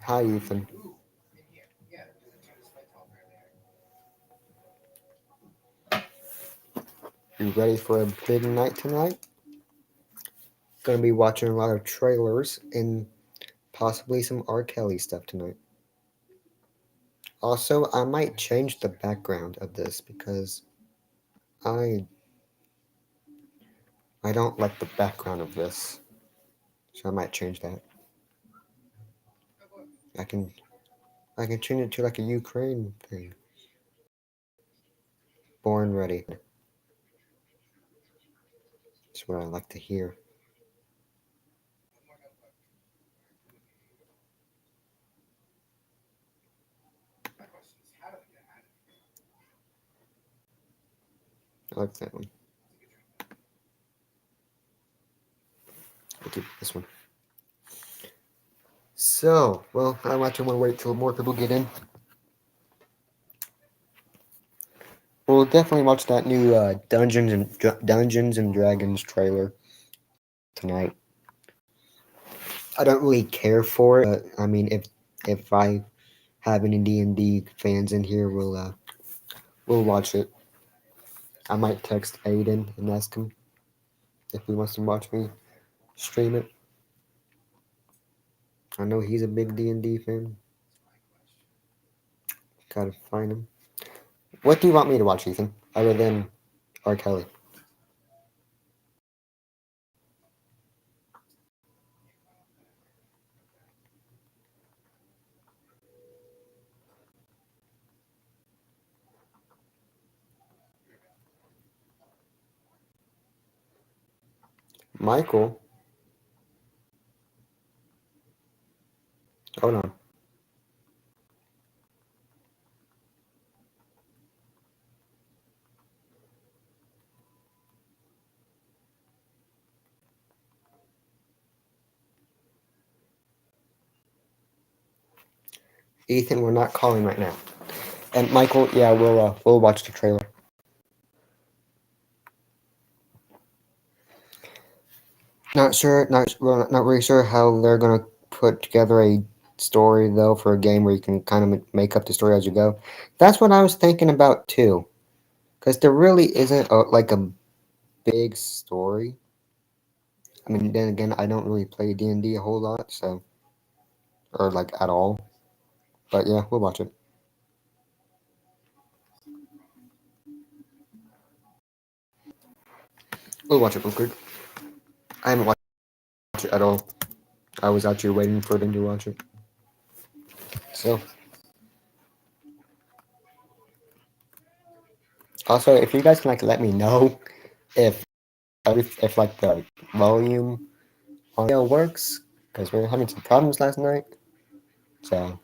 Hi, Ethan. You ready for a big night tonight? Gonna be watching a lot of trailers and possibly some R. Kelly stuff tonight. Also, I might change the background of this because I I don't like the background of this. So I might change that. I can I can change it to like a Ukraine thing. Born ready. That's what I like to hear. I like that one. I'll keep this one. So, well, I might want to wait till more people get in. We'll definitely watch that new Dungeons and Dragons trailer tonight. I don't really care for it, but I mean, if I have any D&D fans in here, we'll watch it. I might text Aiden and ask him if he wants to watch me stream it. I know he's a big D&D fan. Gotta find him. What do you want me to watch, Ethan, other than R. Kelly? Michael? Hold on. Ethan, we're not calling right now. And Michael, yeah, we'll watch the trailer. Not really sure how they're gonna put together a story though for a game where you can kind of make up the story as you go. That's what I was thinking about too, because there really isn't like a big story. I mean, then again, I don't really play D&D a whole lot, so or like at all. But yeah, we'll watch it. We'll watch it real quick. I haven't watched it at all. I was actually waiting for them to watch it. So, also, if you guys can like let me know if like the volume audio works, because we were having some problems last night. So,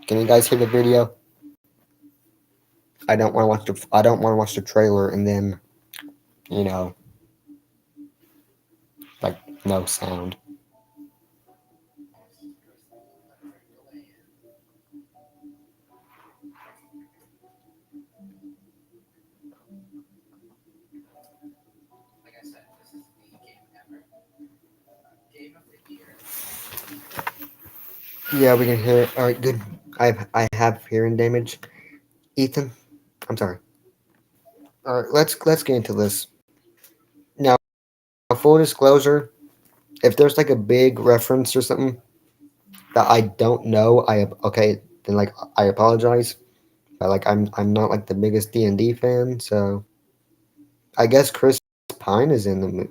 can you guys hear the video? I don't want to watch the trailer and then, you know, like no sound. Yeah, we can hear it. All right, good. I have hearing damage. Ethan, I'm sorry. All right, let's get into this. Now, full disclosure, if there's like a big reference or something that I don't know, then like I apologize. But like I'm not like the biggest D&D fan, so I guess Chris Pine is in the movie.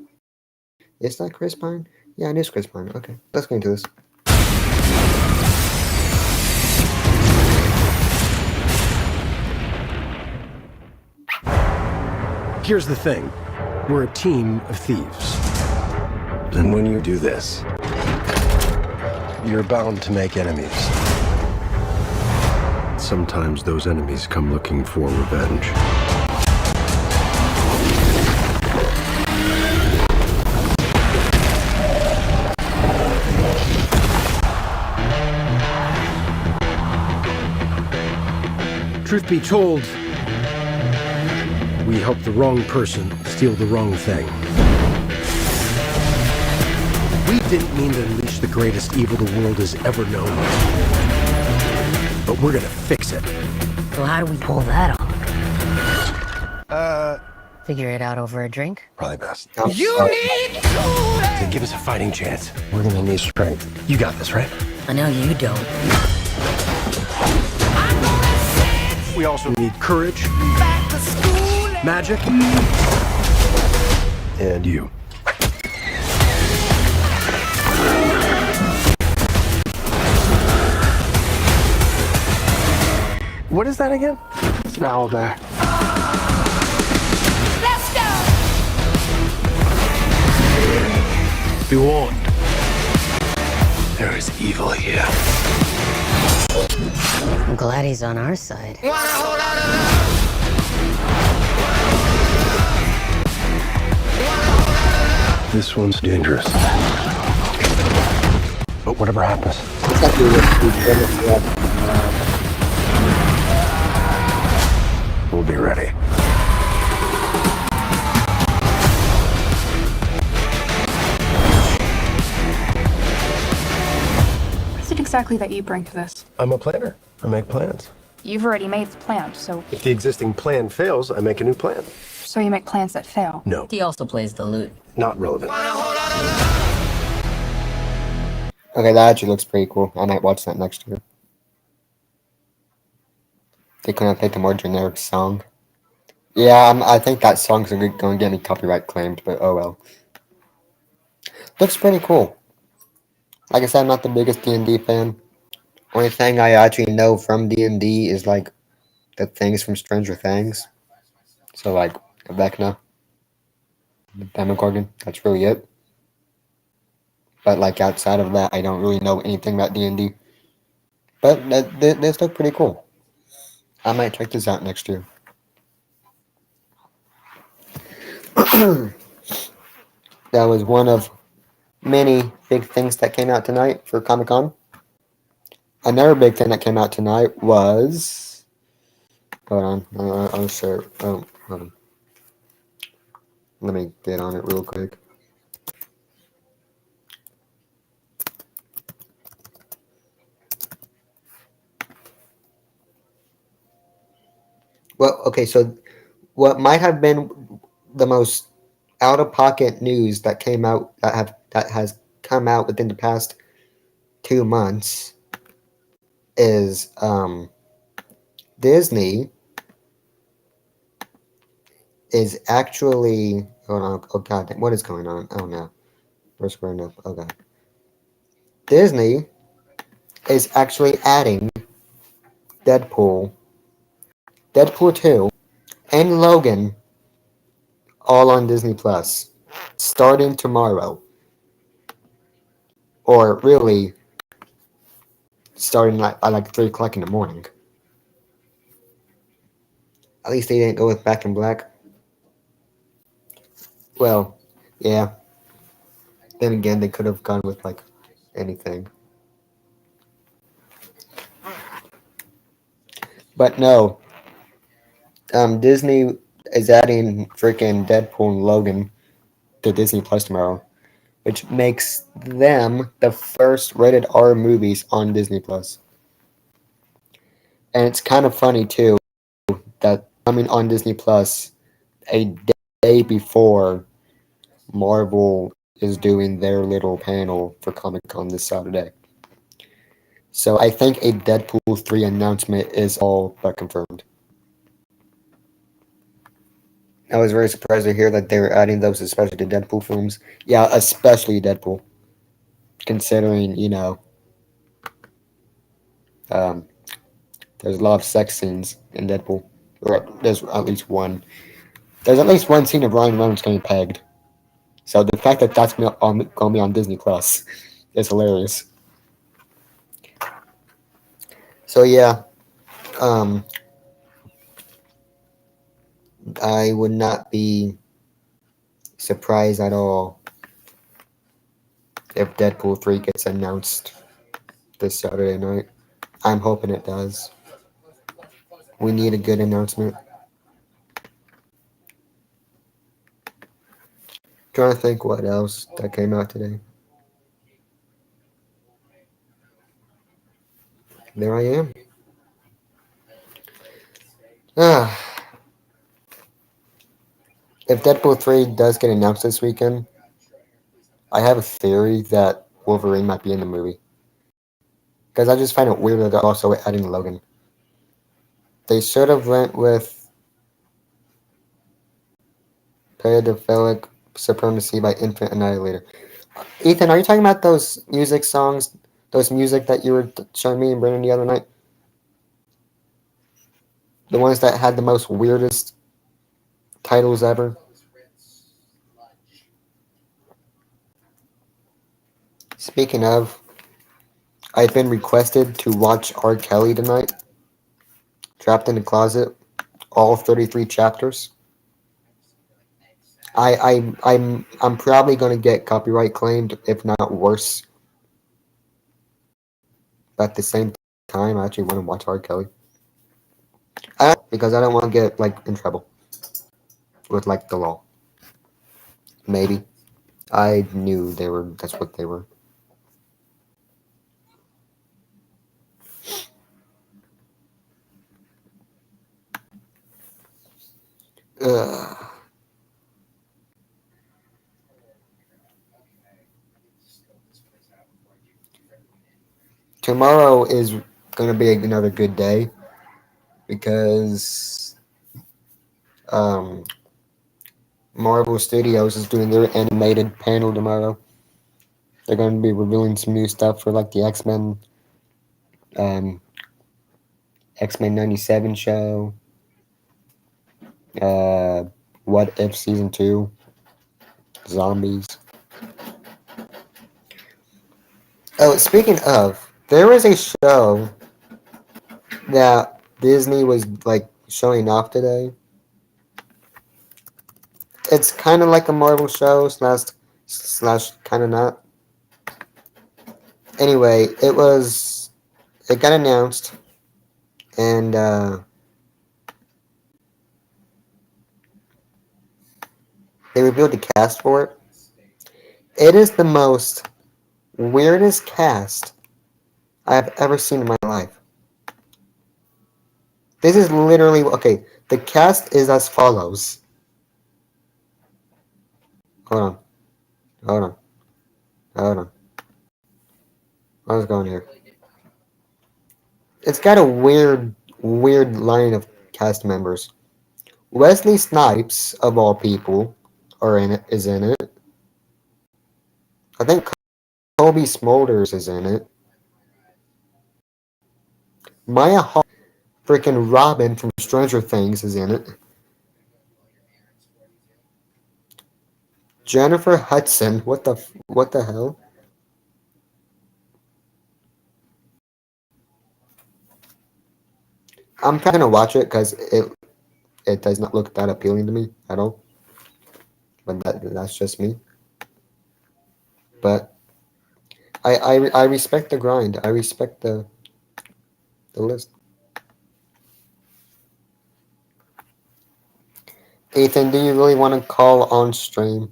Is that Chris Pine? Yeah, it is Chris Pine. Okay, let's get into this. Here's the thing. We're a team of thieves. And when you do this, you're bound to make enemies. Sometimes those enemies come looking for revenge. Truth be told, we help the wrong person steal the wrong thing. We didn't mean to unleash the greatest evil the world has ever known. But we're gonna fix it. So how do we pull that off? Figure it out over a drink? Probably best. You need to give us a fighting chance. We're gonna need strength. You got this, right? I know you don't. We also need courage, magic, and you. What is that again? It's an owlbear. Let's go! Be warned. There is evil here. I'm glad he's on our side. This one's dangerous. But whatever happens, we'll be ready. What is it exactly that you bring to this? I'm a planner. I make plans. You've already made the plan, so If the existing plan fails, I make a new plan. you make plans that fail. No, He also plays the lute. not relevant. Okay, that actually looks pretty cool. I might watch that next year. They couldn't have picked a more generic song. Yeah, I think that song's going to get me copyright claimed, but oh well. Looks pretty cool. Like I said, I'm not the biggest D&D fan. Only thing I actually know from D&D is like the things from Stranger Things. So like Vecna, the Demogorgon, that's really it. But like outside of that, I don't really know anything about D&D. But this look pretty cool. I might check this out next year. That was one of many big things that came out tonight for Comic-Con. Another big thing that came out tonight was... Hold on. I'll share... Oh, hold on. Let me get on it real quick. Well, okay, so what might have been the most out-of-pocket news that came out that has come out within the past 2 months is Disney is actually hold on, oh god, what is going on? Oh no. We're screwing up. Okay. Disney is actually adding Deadpool 2 and Logan all on Disney Plus starting tomorrow. Or really starting at like 3 o'clock in the morning. At least they didn't go with Back in Black. Well, yeah. Then again, they could have gone with like anything. But no. Disney is adding freaking Deadpool and Logan to Disney Plus tomorrow, which makes them the first rated R movies on Disney Plus. And it's kind of funny too that coming on Disney Plus a day before Marvel is doing their little panel for Comic-Con this Saturday. So I think a Deadpool 3 announcement is all but confirmed. I was very surprised to hear that they were adding those, especially to Deadpool films. Yeah, especially Deadpool. Considering, you know, there's a lot of sex scenes in Deadpool. Or there's at least one. There's at least one scene of Ryan Reynolds getting pegged. So the fact that that's going to be on Disney Plus is hilarious. So yeah, I would not be surprised at all if Deadpool 3 gets announced this Saturday night. I'm hoping it does. We need a good announcement. Trying to think what else that came out today. There I am. Ah, if Deadpool 3 does get announced this weekend, I have a theory that Wolverine might be in the movie. Because I just find it weird that they're also adding Logan. They should have went with pedophilic supremacy by Infant Annihilator. Ethan, are you talking about those music songs, those music that you were showing me and Brennan the other night? The ones that had the most weirdest titles ever? Speaking of, I've been requested to watch R. Kelly tonight. Trapped in the Closet, all 33 chapters. I'm probably gonna get copyright claimed, if not worse. But at the same time, I actually want to watch R. Kelly. Because I don't want to get like in trouble with like the law. Maybe. I knew they were. That's what they were. Ugh. Tomorrow is gonna be another good day because Marvel Studios is doing their animated panel tomorrow. They're going to be revealing some new stuff for like the um, X-Men '97 show, What If Season 2, Zombies. Oh, speaking of, there was a show that Disney was like showing off today. It's kind of like a Marvel show slash kind of not. Anyway, it got announced, and they revealed the cast for it. It is the most weirdest cast I've ever seen in my life. This is literally okay. The cast is as follows. Hold on. Hold on. Hold on. What's going here? It's got a weird line of cast members. Wesley Snipes, of all people, is in it. I think Kobe Smulders is in it. Maya Hawke, freaking Robin from Stranger Things is in it. Jennifer Hudson, what the hell? I'm probably gonna watch it because it does not look that appealing to me at all. But that's just me. But I respect the grind. I respect the list. Ethan, do you really want to call on stream?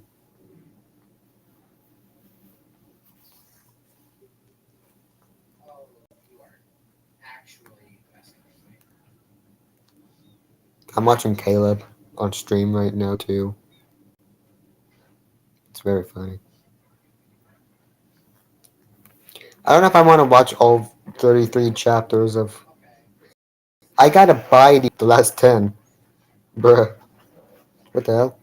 I'm watching Caleb on stream right now too. It's very funny. I don't know if I want to watch all 33 chapters of. I gotta buy the last 10. Bruh. What the hell?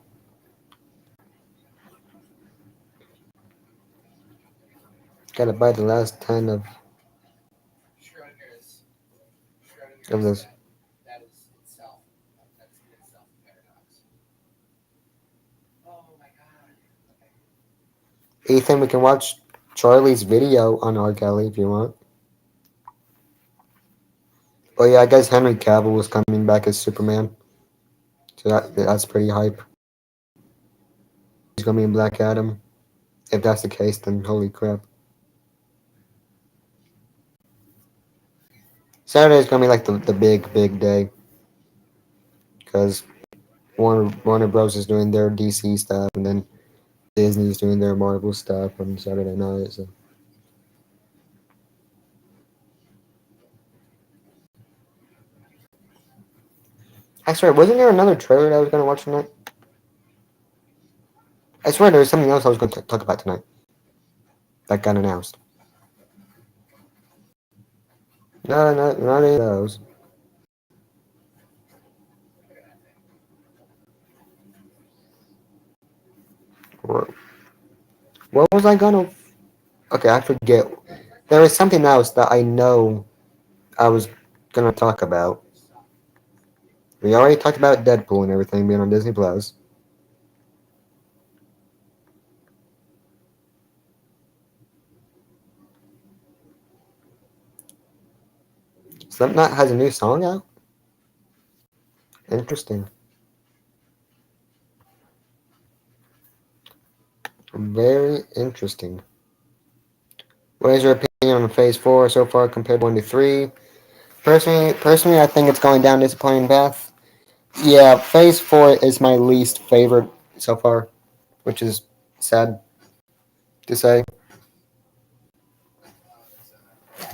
Gotta buy the last 10 of this. Ethan, we can watch Charlie's video on R. Kelly if you want. Oh yeah, I guess Henry Cavill was coming back as Superman. So that's pretty hype. He's gonna be in Black Adam. If that's the case, then holy crap. Saturday's gonna be like the big day. Because Warner Bros. Is doing their DC stuff, and then Disney's doing their Marvel stuff on Saturday night. So. I swear, wasn't there another trailer that I was going to watch tonight? I swear there was something else I was going to talk about tonight that got announced. No, not any of those. What was I gonna? Okay, I forget. There was something else that I know I was gonna talk about. We already talked about Deadpool and everything being on Disney Plus. Slipknot has a new song out? Interesting. Very interesting. What is your opinion on Phase 4 so far compared to 1 to 3? Personally, I think it's going down a disappointing path. Yeah, Phase 4 is my least favorite so far, which is sad to say.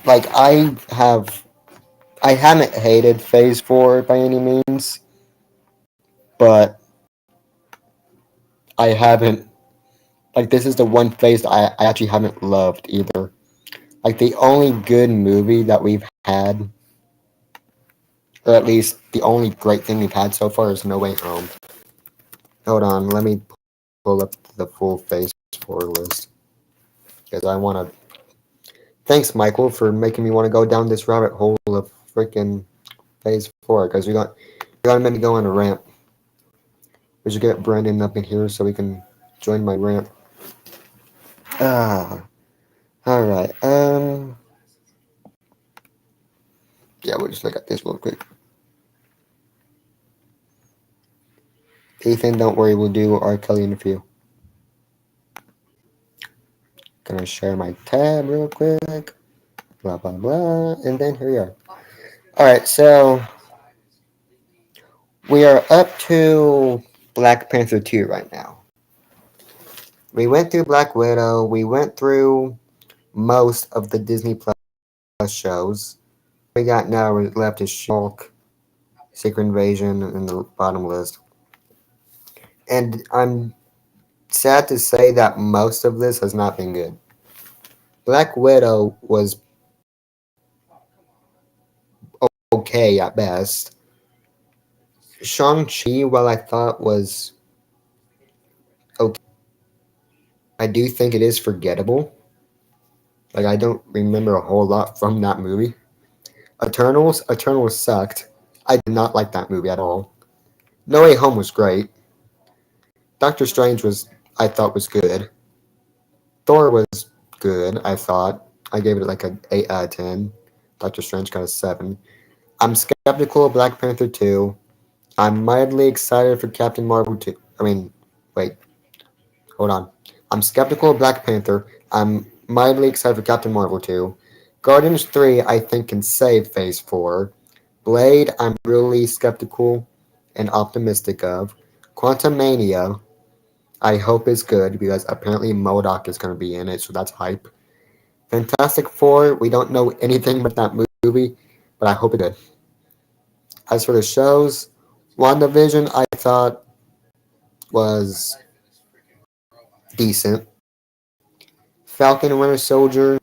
Like, I haven't hated Phase 4 by any means, but I haven't, like, this is the one phase that I actually haven't loved either. Like, the only good movie that we've had, or at least the only great thing we've had so far, is No Way Home. Hold on, let me pull up the full Phase 4 list. Because I want to. Thanks, Michael, for making me want to go down this rabbit hole of freaking Phase 4. Because you're gonna make me go on a rant. We should get Brandon up in here so we can join my rant. Alright, yeah, we'll just look at this real quick. Ethan, don't worry, we'll do R. Kelly in a few. Gonna share my tab real quick. Blah, blah, blah. And then here we are. Alright, so we are up to Black Panther 2 right now. We went through Black Widow. We went through most of the Disney Plus shows. We got now left is She-Hulk, Secret Invasion, in the bottom list. And I'm sad to say that most of this has not been good. Black Widow was okay at best. Shang-Chi, while I thought was okay, I do think it is forgettable. Like, I don't remember a whole lot from that movie. Eternals sucked. I did not like that movie at all. No Way Home was great. Doctor Strange I thought was good. Thor was good, I thought. I gave it like an 8 out of 10. Doctor Strange got a 7. I'm skeptical of Black Panther 2. I'm mildly excited for Captain Marvel 2. Wait. Hold on. I'm skeptical of Black Panther. I'm mildly excited for Captain Marvel 2. Guardians 3, I think, can save Phase 4. Blade, I'm really skeptical and optimistic of. Quantumania, I hope is good because apparently MODOK is going to be in it, so that's hype. Fantastic Four, we don't know anything about that movie, but I hope it's good. As for the shows, WandaVision I thought was decent. Falcon and Winter Soldier,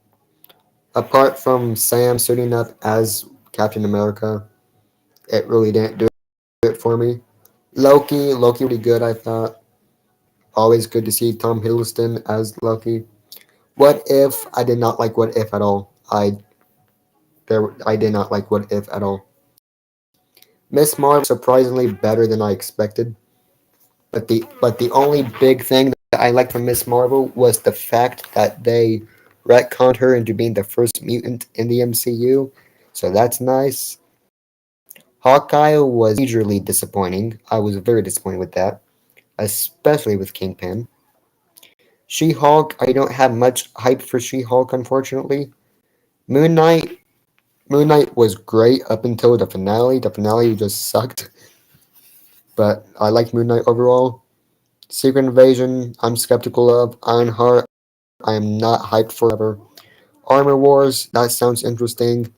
apart from Sam suiting up as Captain America, it really didn't do it for me. Loki really good, I thought. Always good to see Tom Hiddleston as Loki. What If, I did not like What If at all. I did not like What If at all. Miss Marvel, surprisingly better than I expected. But the only big thing that I liked from Miss Marvel was the fact that they retconned her into being the first mutant in the MCU. So that's nice. Hawkeye was majorly disappointing. I was very disappointed with that, especially with Kingpin. She-Hulk, I don't have much hype for She-Hulk, unfortunately. Moon Knight was great up until the finale. The finale just sucked. But I like Moon Knight overall. Secret Invasion, I'm skeptical of. Ironheart, I am not hyped for ever. Armor Wars, that sounds interesting.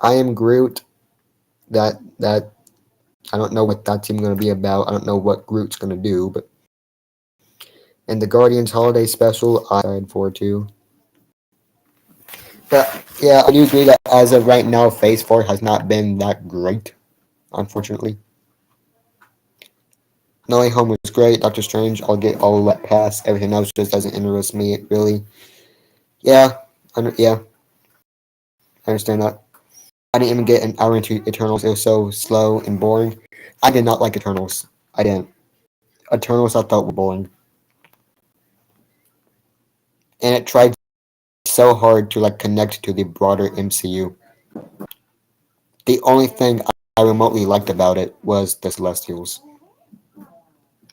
I Am Groot, that I don't know what that team's gonna be about. I don't know what Groot's gonna do, but and the Guardians Holiday Special, I'm excited for too. But yeah, I do agree that as of right now, Phase 4 has not been that great, unfortunately. No Way Home was great. Doctor Strange, I'll let pass. Everything else just doesn't interest me really. Yeah, yeah, I understand that. I didn't even get an hour into Eternals. It was so slow and boring. I did not like Eternals. I didn't. Eternals I thought were boring, and it tried so hard to like connect to the broader MCU. The only thing I remotely liked about it was the Celestials.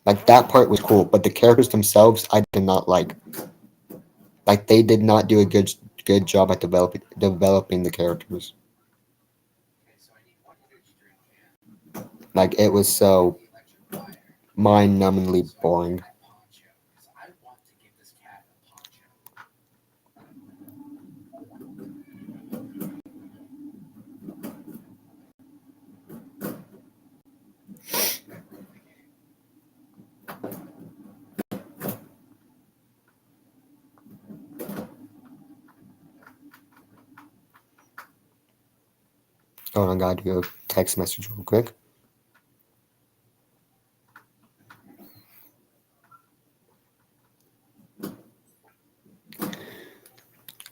Like that part was cool, but the characters themselves I did not like. Like they did not do a good job at developing the characters. Like it was so mind-numbingly boring. Oh, I gotta do a text message real quick.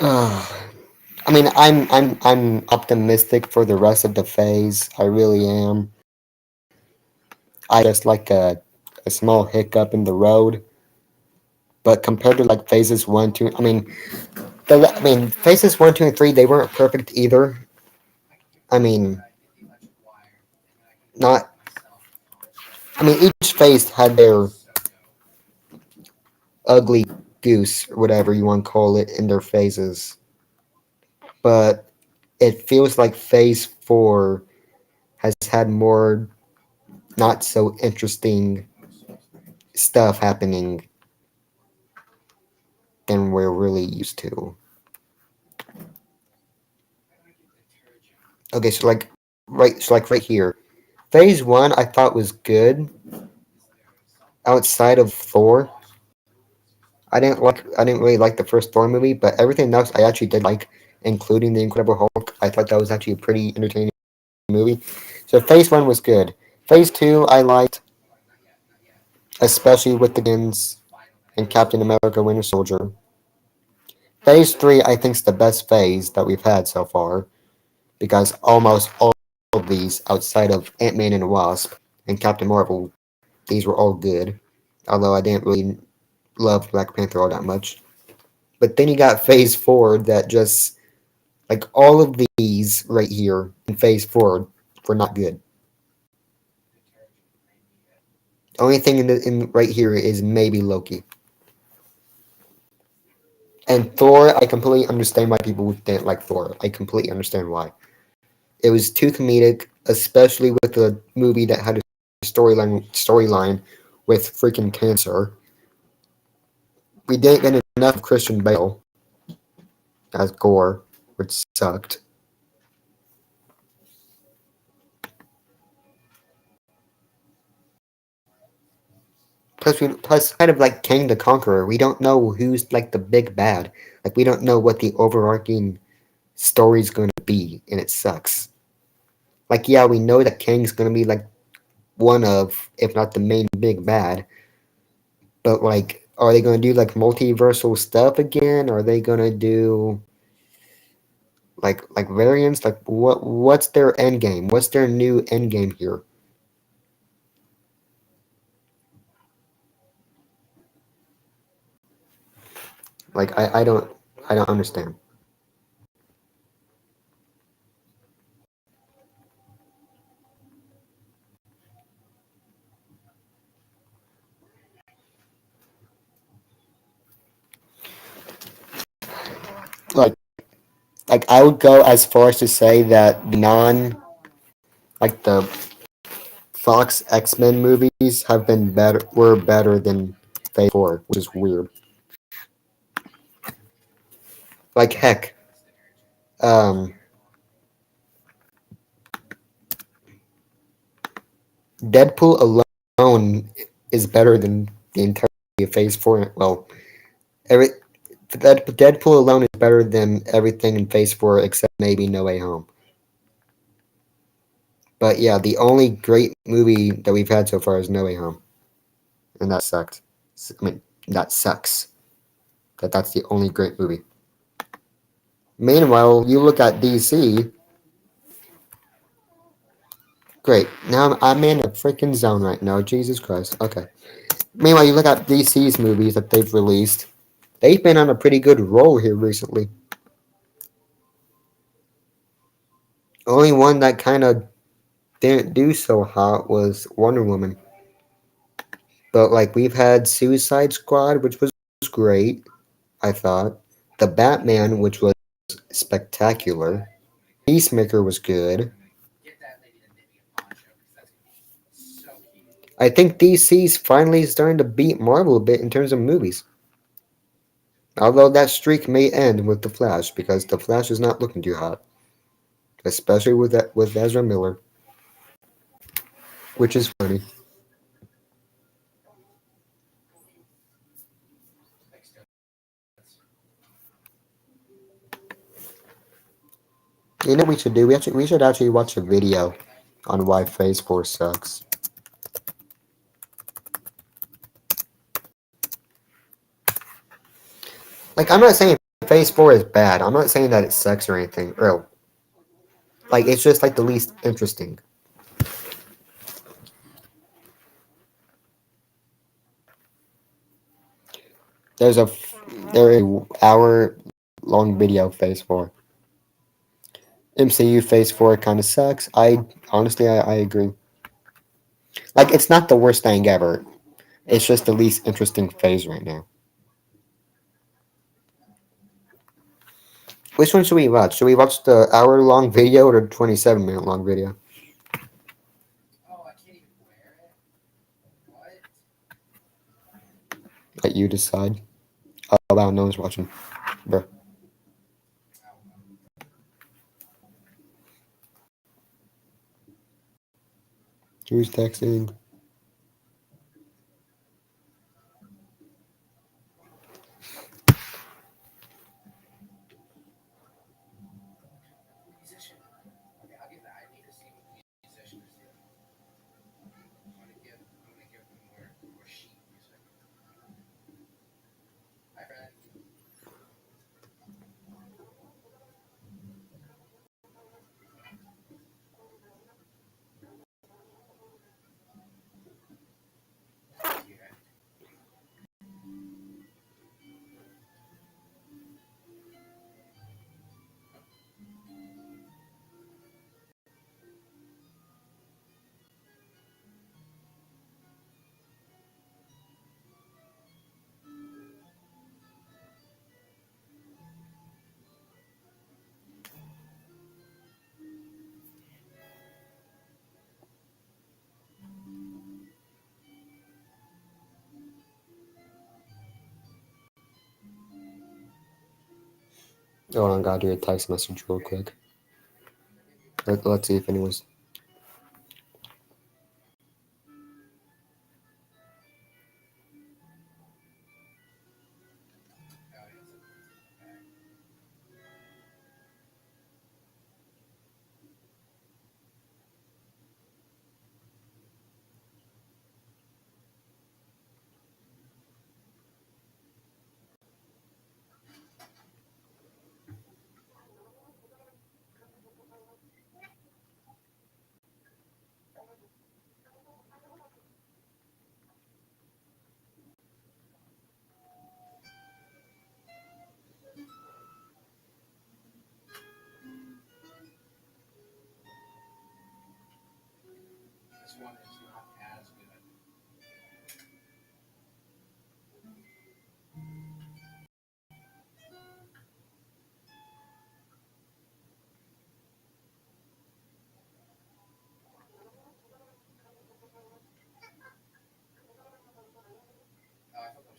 I mean, I'm optimistic for the rest of the phase. I really am. I just like a small hiccup in the road, but compared to like phases one, two, I mean phases one, two, and three, they weren't perfect either. I mean, not. I mean, each phase had their ugly goose, or whatever you want to call it, in their phases. But it feels like phase four has had more not so interesting stuff happening than we're really used to. Okay, so like right here. Phase one I thought was good outside of Thor. I didn't really like the first Thor movie, but everything else I actually did like, including the Incredible Hulk. I thought that was actually a pretty entertaining movie. So phase one was good. Phase two I liked, especially with the Guardians and Captain America Winter Soldier. Phase three I think is the best phase that we've had so far, because almost all of these outside of Ant-Man and the Wasp and Captain Marvel, these were all good. Although I didn't really love Black Panther all that much. But then you got Phase 4 that just, like, all of these right here in Phase 4 were not good. Only thing in right here is maybe Loki. And Thor, I completely understand why people didn't like Thor. I completely understand why. It was too comedic, especially with the movie that had a storyline with freaking cancer. We didn't get enough of Christian Bale as Gore, which sucked. Plus kind of like Kang the Conqueror, we don't know who's like the big bad. Like we don't know what the overarching story's going to be, and it sucks. Like yeah, we know that Kang's going to be like one of, if not the main big bad, but like, are they going to do like multiversal stuff again? Are they going to do like variants? Like what's their end game? What's their new end game here? Like I don't understand. Like I would go as far as to say that like the Fox X-Men movies have been better than Phase 4, which is weird. Like heck, um, Deadpool alone is better than the entirety of Phase 4. Well, every Deadpool alone is better than everything in Phase 4 except maybe No Way Home. But yeah, the only great movie that we've had so far is No Way Home. And that sucked. I mean, that sucks. That's the only great movie. Meanwhile, you look at DC. Great. Now I'm in a freaking zone right now. Jesus Christ. Okay. Meanwhile, you look at DC's movies that they've released. They've been on a pretty good roll here recently. Only one that kind of didn't do so hot was Wonder Woman. But like we've had Suicide Squad, which was great, I thought. The Batman, which was spectacular. Peacemaker was good. I think DC's finally starting to beat Marvel a bit in terms of movies. Although that streak may end with The Flash, because The Flash is not looking too hot. Especially with Ezra Miller. Which is funny. You know what we should do? We should actually watch a video on why Phase 4 sucks. Like, I'm not saying Phase 4 is bad. I'm not saying that it sucks or anything. Or, like, it's just, like, the least interesting. There's a hour-long video of Phase 4. MCU Phase 4 kind of sucks. Honestly, I agree. Like, it's not the worst thing ever. It's just the least interesting phase right now. Which one should we watch? Should we watch the hour-long video or the 27-minute long video? Let you decide. Oh wow, no one's watching. Bruh. Who's texting? Hold on, gotta do a text message real quick. Let's see if anyone's.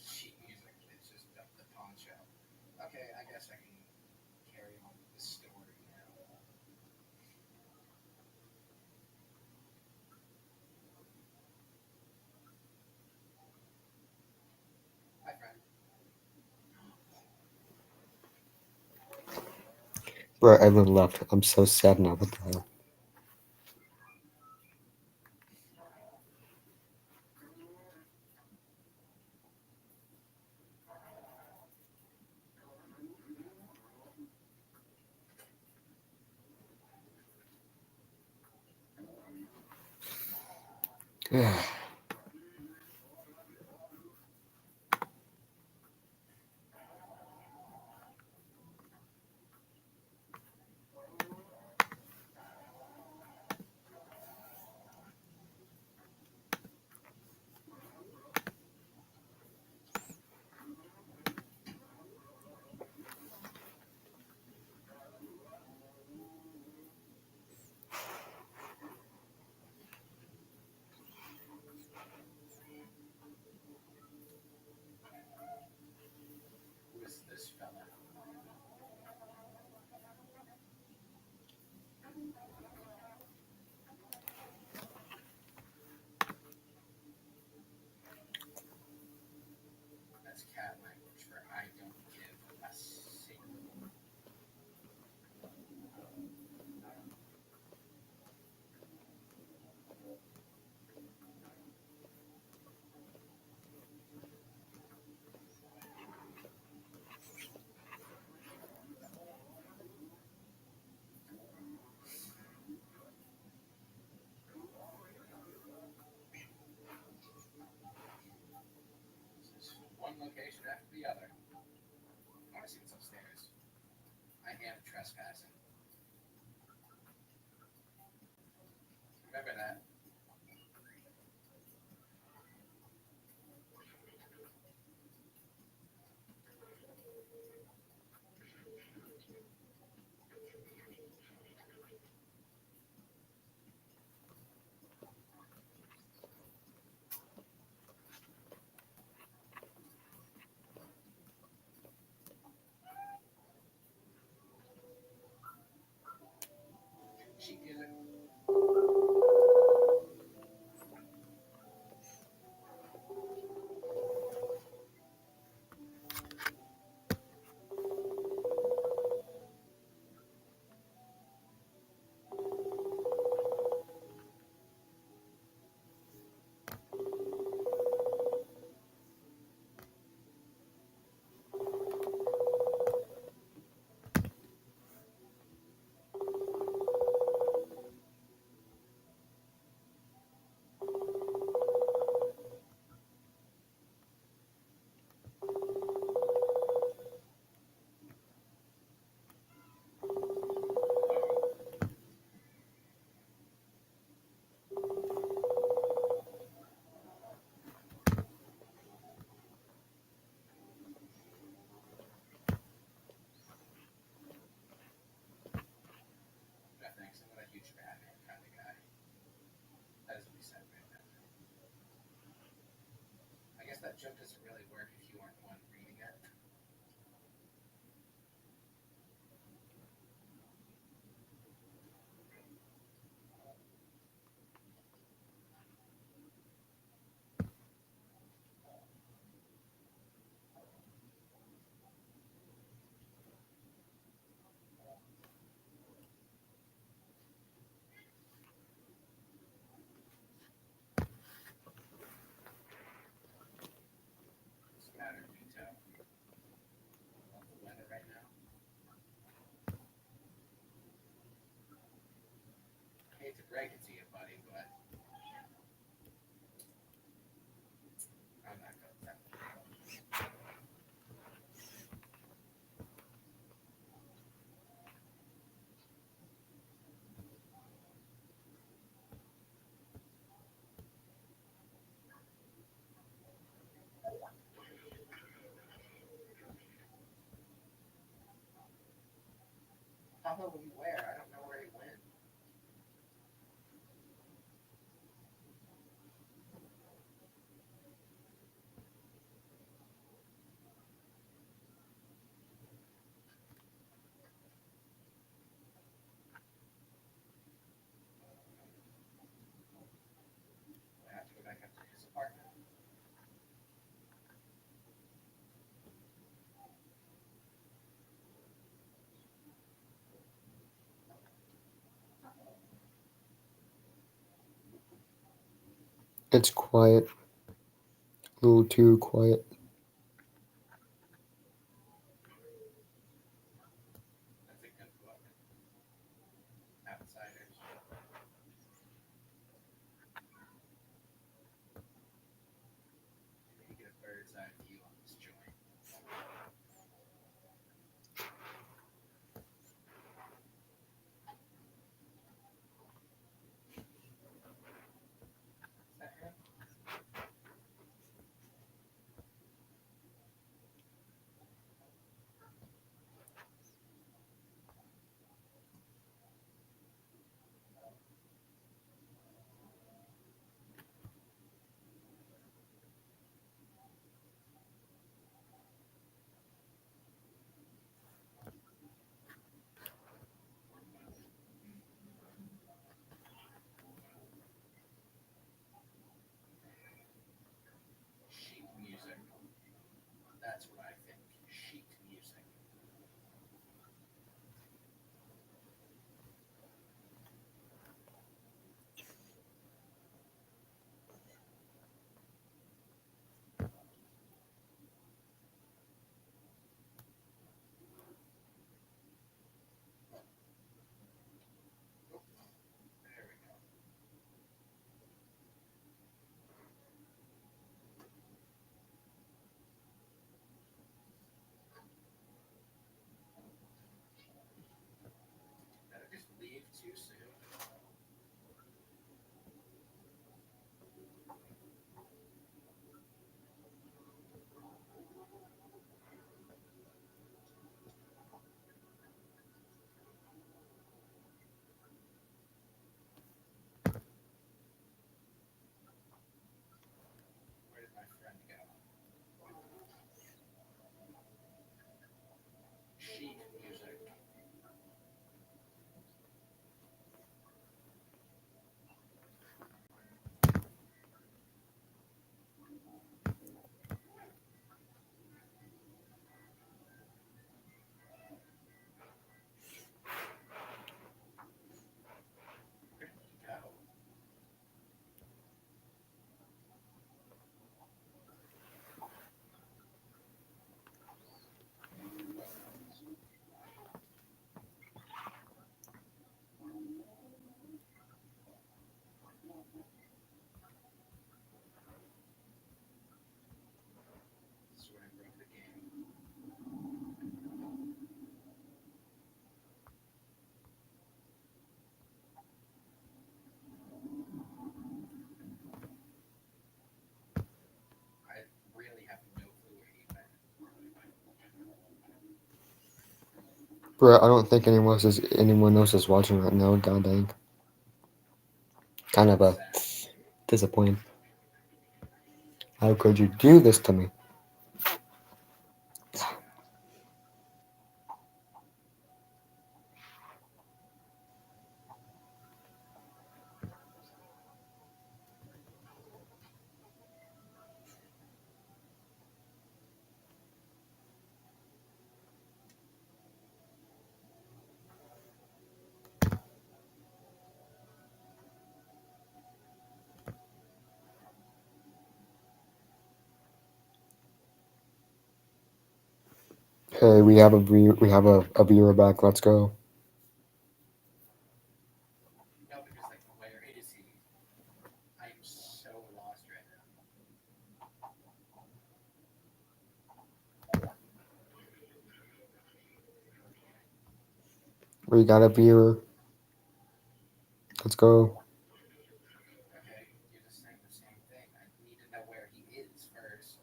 sheet music. It's just the pawn shop. Okay, I guess I can carry on with the story now. Hi, friend. Bro, everyone left. I'm so sad now. What the hell? Who is this fella? That's cat language for I don't give a single. This is one location after the other. I want to see what's upstairs. I am trespassing. Remember that. Sheet music. No thanks, I'm not a huge Batman kind of guy. That is what he said right now. I guess that joke doesn't really work if you aren't the one reading it. What's the matter, Vito? Want the weather right now? I hate to break it to you, buddy, but I'm not going to. Probably where? I don't know where he went. It's quiet. A little too quiet. That's a good book. Outsiders. You get a bird's eye view on this joint. Is that him? Sheet music. That's what I think. Sheet music. There we go. Did I just leave too soon? Where did my friend go? Sheet music. Where did he go? This is where I broke the game. I really have no clue where he went. Bro, I don't think anyone else is watching right now. God dang. Kind of a Sad. disappointing. How could you do this to me? Hey, we have a viewer back. Let's go. No, because like, where is he? I am so lost right now. We got a viewer. Let's go. Okay, you're just saying the same thing. I need to know where he is first.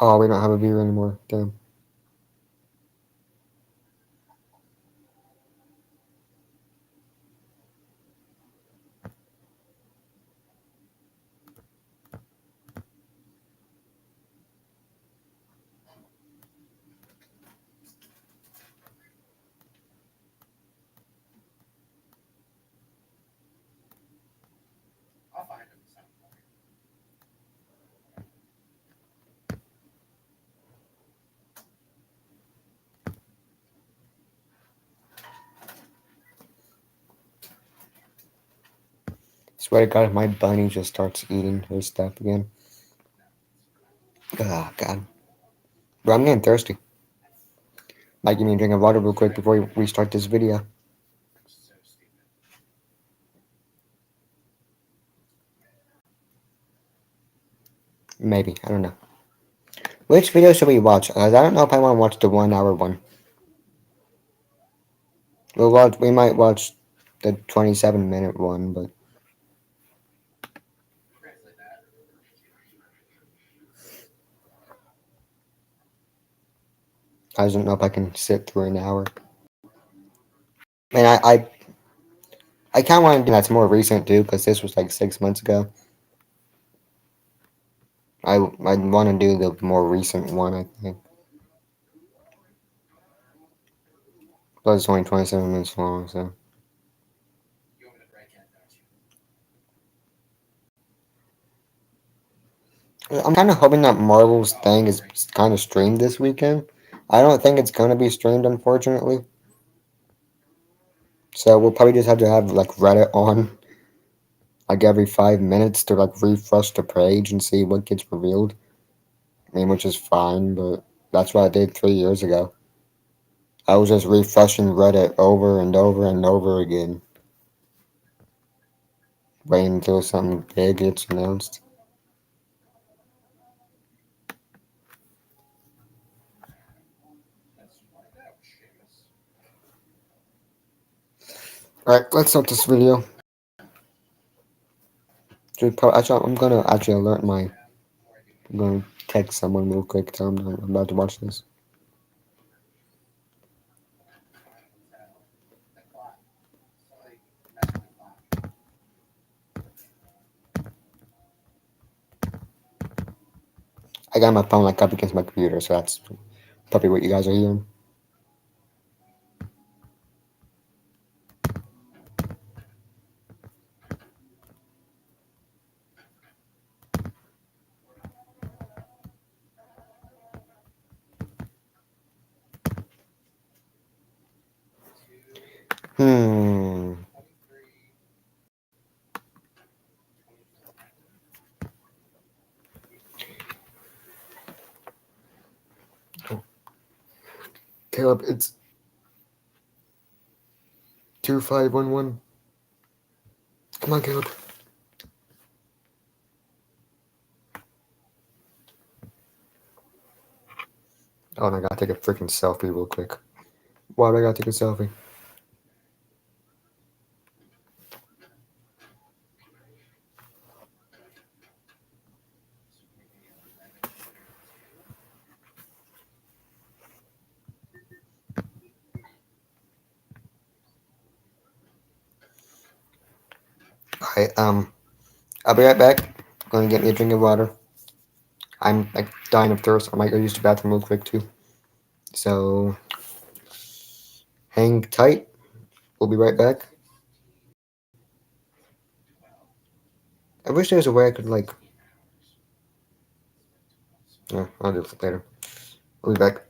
Oh, we don't have a viewer anymore. Damn. I'll find him at some point. Swear to God, if my bunny just starts eating her stuff again. Oh, God. Bro, I'm getting thirsty. Might give me a drink of water real quick before we start this video. So stupid. Maybe. I don't know. Which video should we watch? I don't know if I want to watch the 1 hour one. We might watch the 27-minute one, but Translate that. I don't know if I can sit through an hour. And I kind of want to do that's more recent too, because this was like 6 months ago. I want to do the more recent one, I think. But it's only 27 minutes long, so. You want me to break it, don't you? I'm kind of hoping that Marvel's thing is kind of streamed this weekend. I don't think it's going to be streamed, unfortunately. So we'll probably just have to have like Reddit on like every 5 minutes to like refresh the page and see what gets revealed. I mean, which is fine, but that's what I did 3 years ago. I was just refreshing Reddit over and over and over again, waiting until something big gets announced. Let's find out, Seamus. Alright, let's start this video. Actually, I'm gonna actually alert my. I'm gonna text someone real quick, tell them I'm about to watch this. The clock. Somebody messed with the clock. I got my phone like up against my computer, so that's probably what you guys are hearing. Hmm. 23. Caleb, it's 2511. Come on, Caleb. Oh, and I gotta take a freaking selfie real quick. Why do I gotta take a selfie? Alright, I'll be right back. Gonna get me a drink of water. I'm like dying of thirst. I might go use the bathroom real quick too. So hang tight. We'll be right back. I wish there was a way I could like. Yeah, I'll do it later. We'll be back.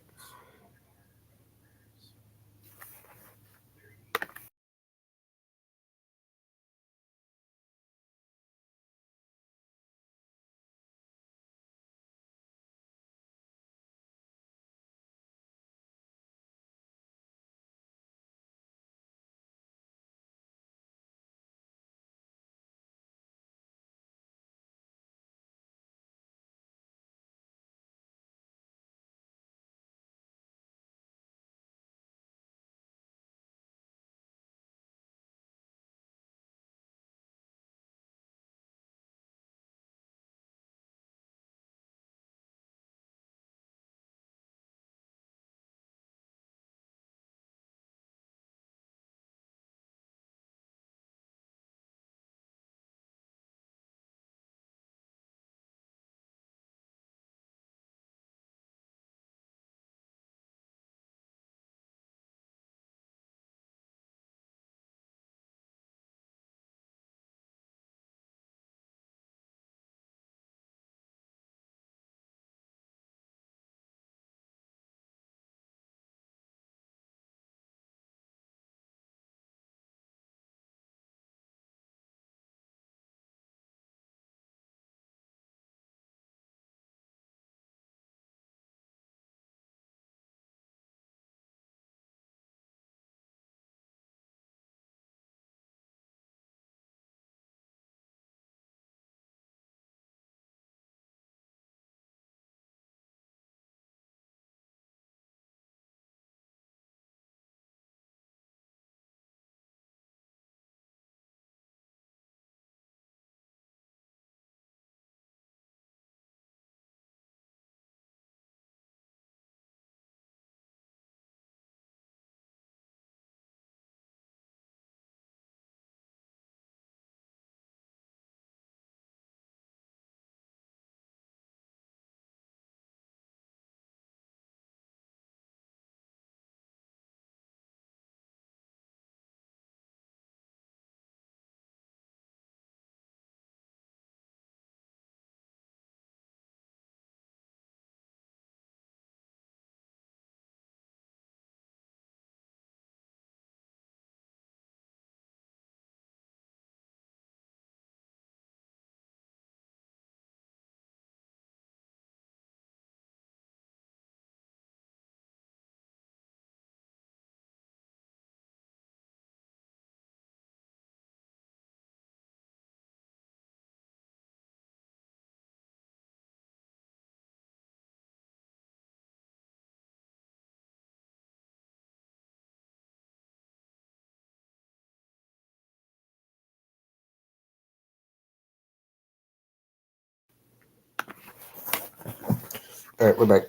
Alright, we're back.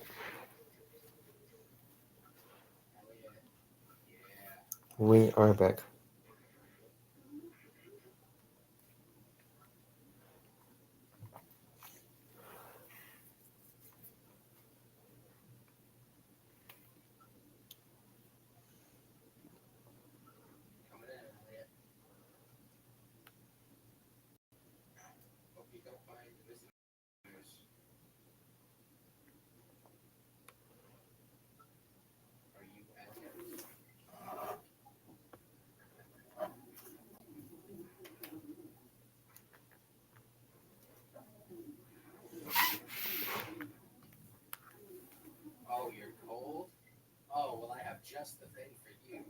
We are back. Oh, you're cold? Oh, well, I have just the thing for you.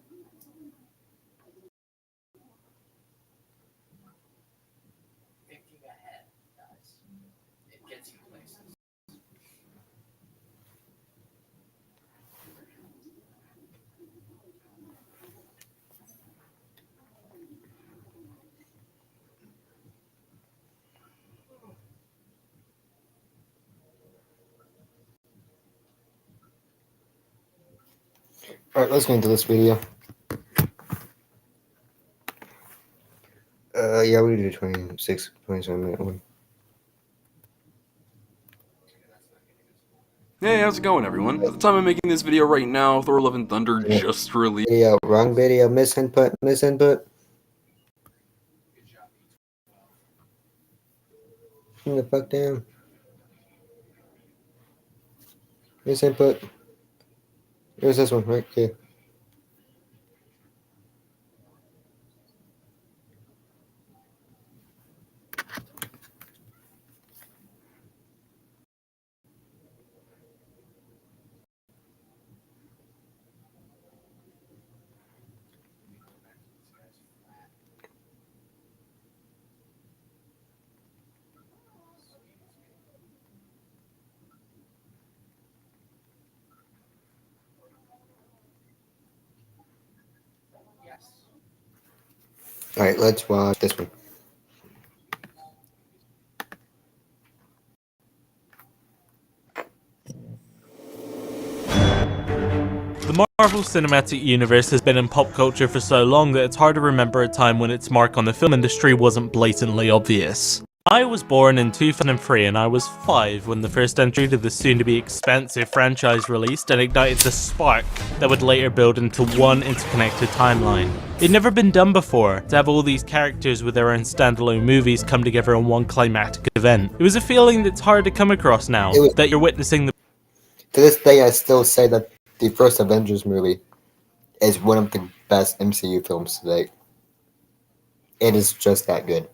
Thinking ahead, guys. It gets you places. Alright, let's get into this video. Yeah, we do 27 minute one. Hey, how's it going, everyone? At the time of making this video right now, Thor Love and Thunder just released. Video, wrong video, misinput. Calm the fuck down. Misinput. Here's this one right here. Alright, let's watch this one. The Marvel Cinematic Universe has been in pop culture for so long that it's hard to remember a time when its mark on the film industry wasn't blatantly obvious. I was born in 2003 and I was 5 when the first entry to the soon-to-be expensive franchise released and ignited the spark that would later build into one interconnected timeline. It'd never been done before, to have all these characters with their own standalone movies come together in one climactic event. It was a feeling that's hard to come across now, that you're witnessing the— To this day, I still say that the first Avengers movie is one of the best MCU films today. It is just that good.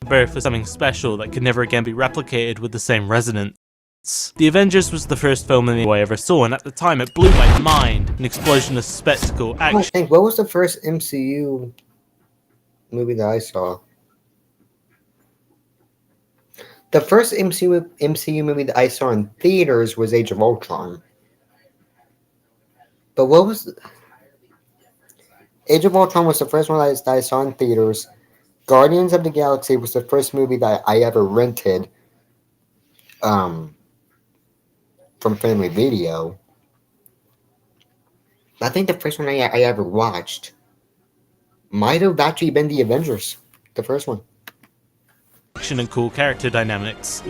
birth of something special that could never again be replicated with the same resonance. The Avengers was the first film in the I ever saw, and at the time it blew my mind. An explosion of spectacle, action. What was the first MCU movie that I saw? The first MCU movie that I saw in theaters was Age of Ultron. But what was... Age of Ultron was the first one that I saw in theaters. Guardians of the Galaxy was the first movie that I ever rented from Family Video. I think the first one I ever watched might have actually been the Avengers. The first one. And cool character dynamics.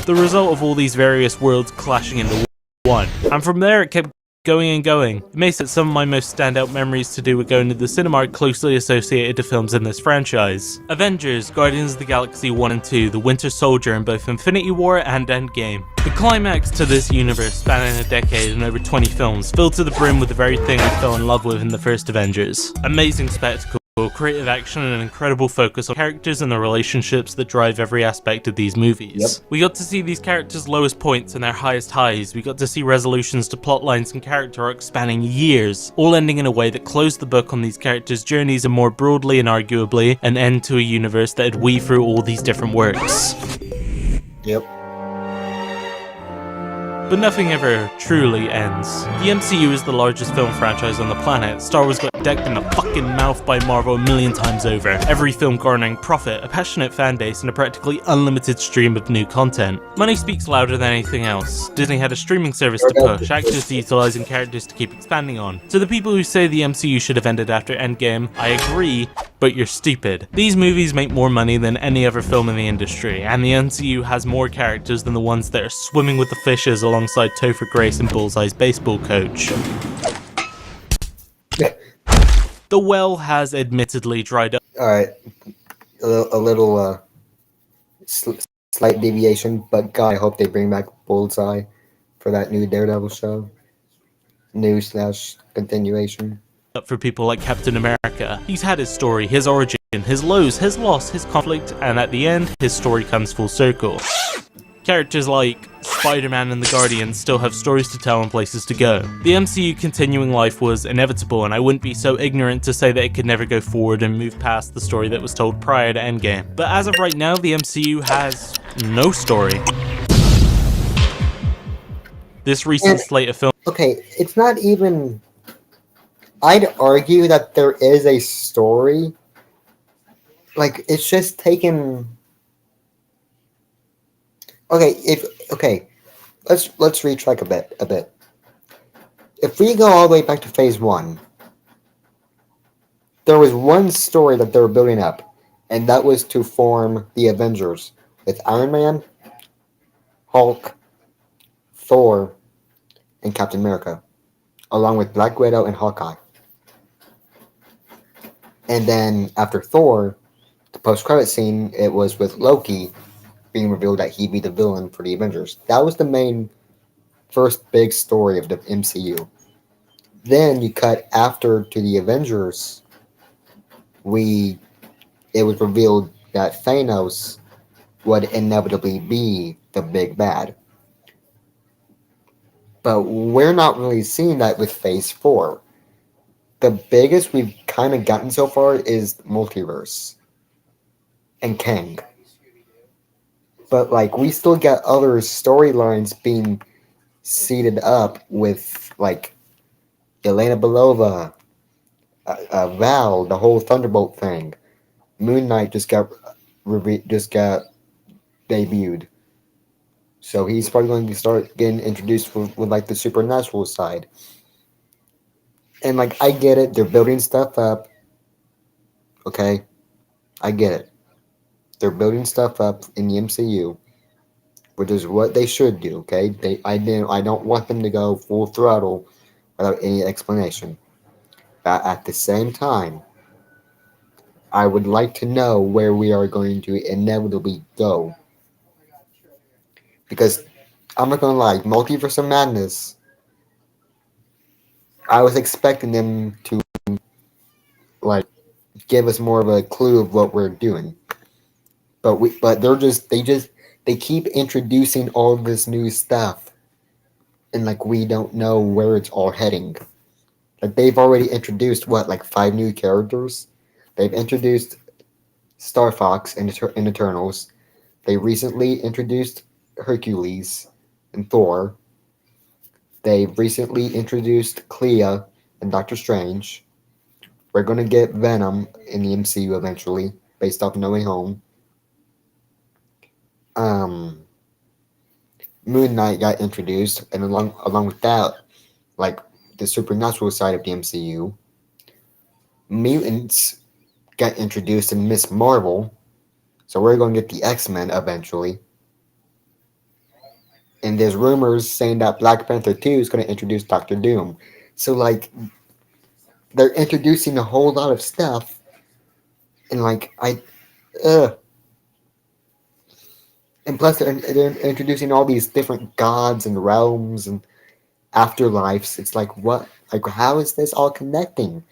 The result of all these various worlds clashing into one. And from there it kept going and going. It makes it some of my most standout memories to do with going to the cinema are closely associated to films in this franchise. Avengers, Guardians of the Galaxy 1 and 2, The Winter Soldier in both Infinity War and Endgame. The climax to this universe spanning a decade and over 20 films, filled to the brim with the very thing I fell in love with in the first Avengers. Amazing spectacle, creative action, and an incredible focus on characters and the relationships that drive every aspect of these movies. We got to see these characters' lowest points and their highest highs. We got to see resolutions to plot lines and character arcs spanning years, all ending in a way that closed the book on these characters' journeys and more broadly and arguably an end to a universe that had weaved through all these different works. Yep. But nothing ever truly ends. The MCU is the largest film franchise on the planet. Star Wars got decked in the fucking mouth by Marvel a million times over. Every film garnering profit, a passionate fan base, and a practically unlimited stream of new content. Money speaks louder than anything else. Disney had a streaming service to push, actors to utilize, and characters to keep expanding on. To the people who say the MCU should have ended after Endgame, I agree, but you're stupid. These movies make more money than any other film in the industry, and the MCU has more characters than the ones that are swimming with the fishes alongside Topher Grace and Bullseye's baseball coach. The well has admittedly dried up. Alright, a little slight deviation, but God, I hope they bring back Bullseye for that new Daredevil show. New/continuation. For people like Captain America. He's had his story, his origin, his lows, his loss, his conflict, and at the end, his story comes full circle. Characters like Spider-Man and the Guardians still have stories to tell and places to go. The MCU continuing life was inevitable, and I wouldn't be so ignorant to say that it could never go forward and move past the story that was told prior to Endgame. But as of right now, the MCU has no story. This recent slate of films... Okay, it's not even... I'd argue that there is a story. Like, it's just taken... Okay, let's retrack a bit. If we go all the way back to Phase 1, there was one story that they were building up, and that was to form the Avengers with Iron Man, Hulk, Thor, and Captain America, along with Black Widow and Hawkeye. And then after Thor, the post-credit scene, it was with Loki being revealed that he'd be the villain for the Avengers. That was the main first big story of the MCU. Then you cut after to the Avengers. It was revealed that Thanos would inevitably be the big bad. But we're not really seeing that with Phase 4. The biggest we've kind of gotten so far is Multiverse and Kang. But, like, we still got other storylines being seeded up with, like, Elena Belova, Val, the whole Thunderbolt thing. Moon Knight just got debuted. So he's probably going to start getting introduced with like, the supernatural side. And, like, I get it. They're building stuff up. Okay? I get it. They're building stuff up in the MCU, which is what they should do, okay? I don't want them to go full throttle without any explanation. But at the same time, I would like to know where we are going to inevitably go. Because, I'm not gonna lie, Multiverse of Madness, I was expecting them to, like, give us more of a clue of what we're doing. But they keep introducing all this new stuff, and like we don't know where it's all heading. Like they've already introduced 5 new characters. They've introduced Star Fox in Eternals. They recently introduced Hercules and Thor. They recently introduced Clea and Doctor Strange. We're gonna get Venom in the MCU eventually, based off No Way Home. Moon Knight got introduced, and along with that, like the supernatural side of the MCU, mutants got introduced in Miss Marvel, so we're going to get the X-Men eventually. And there's rumors saying that Black Panther 2 is going to introduce Doctor Doom. So like, they're introducing a whole lot of stuff, and like and plus, they're introducing all these different gods and realms and afterlives. It's like, what? Like, how is this all connecting?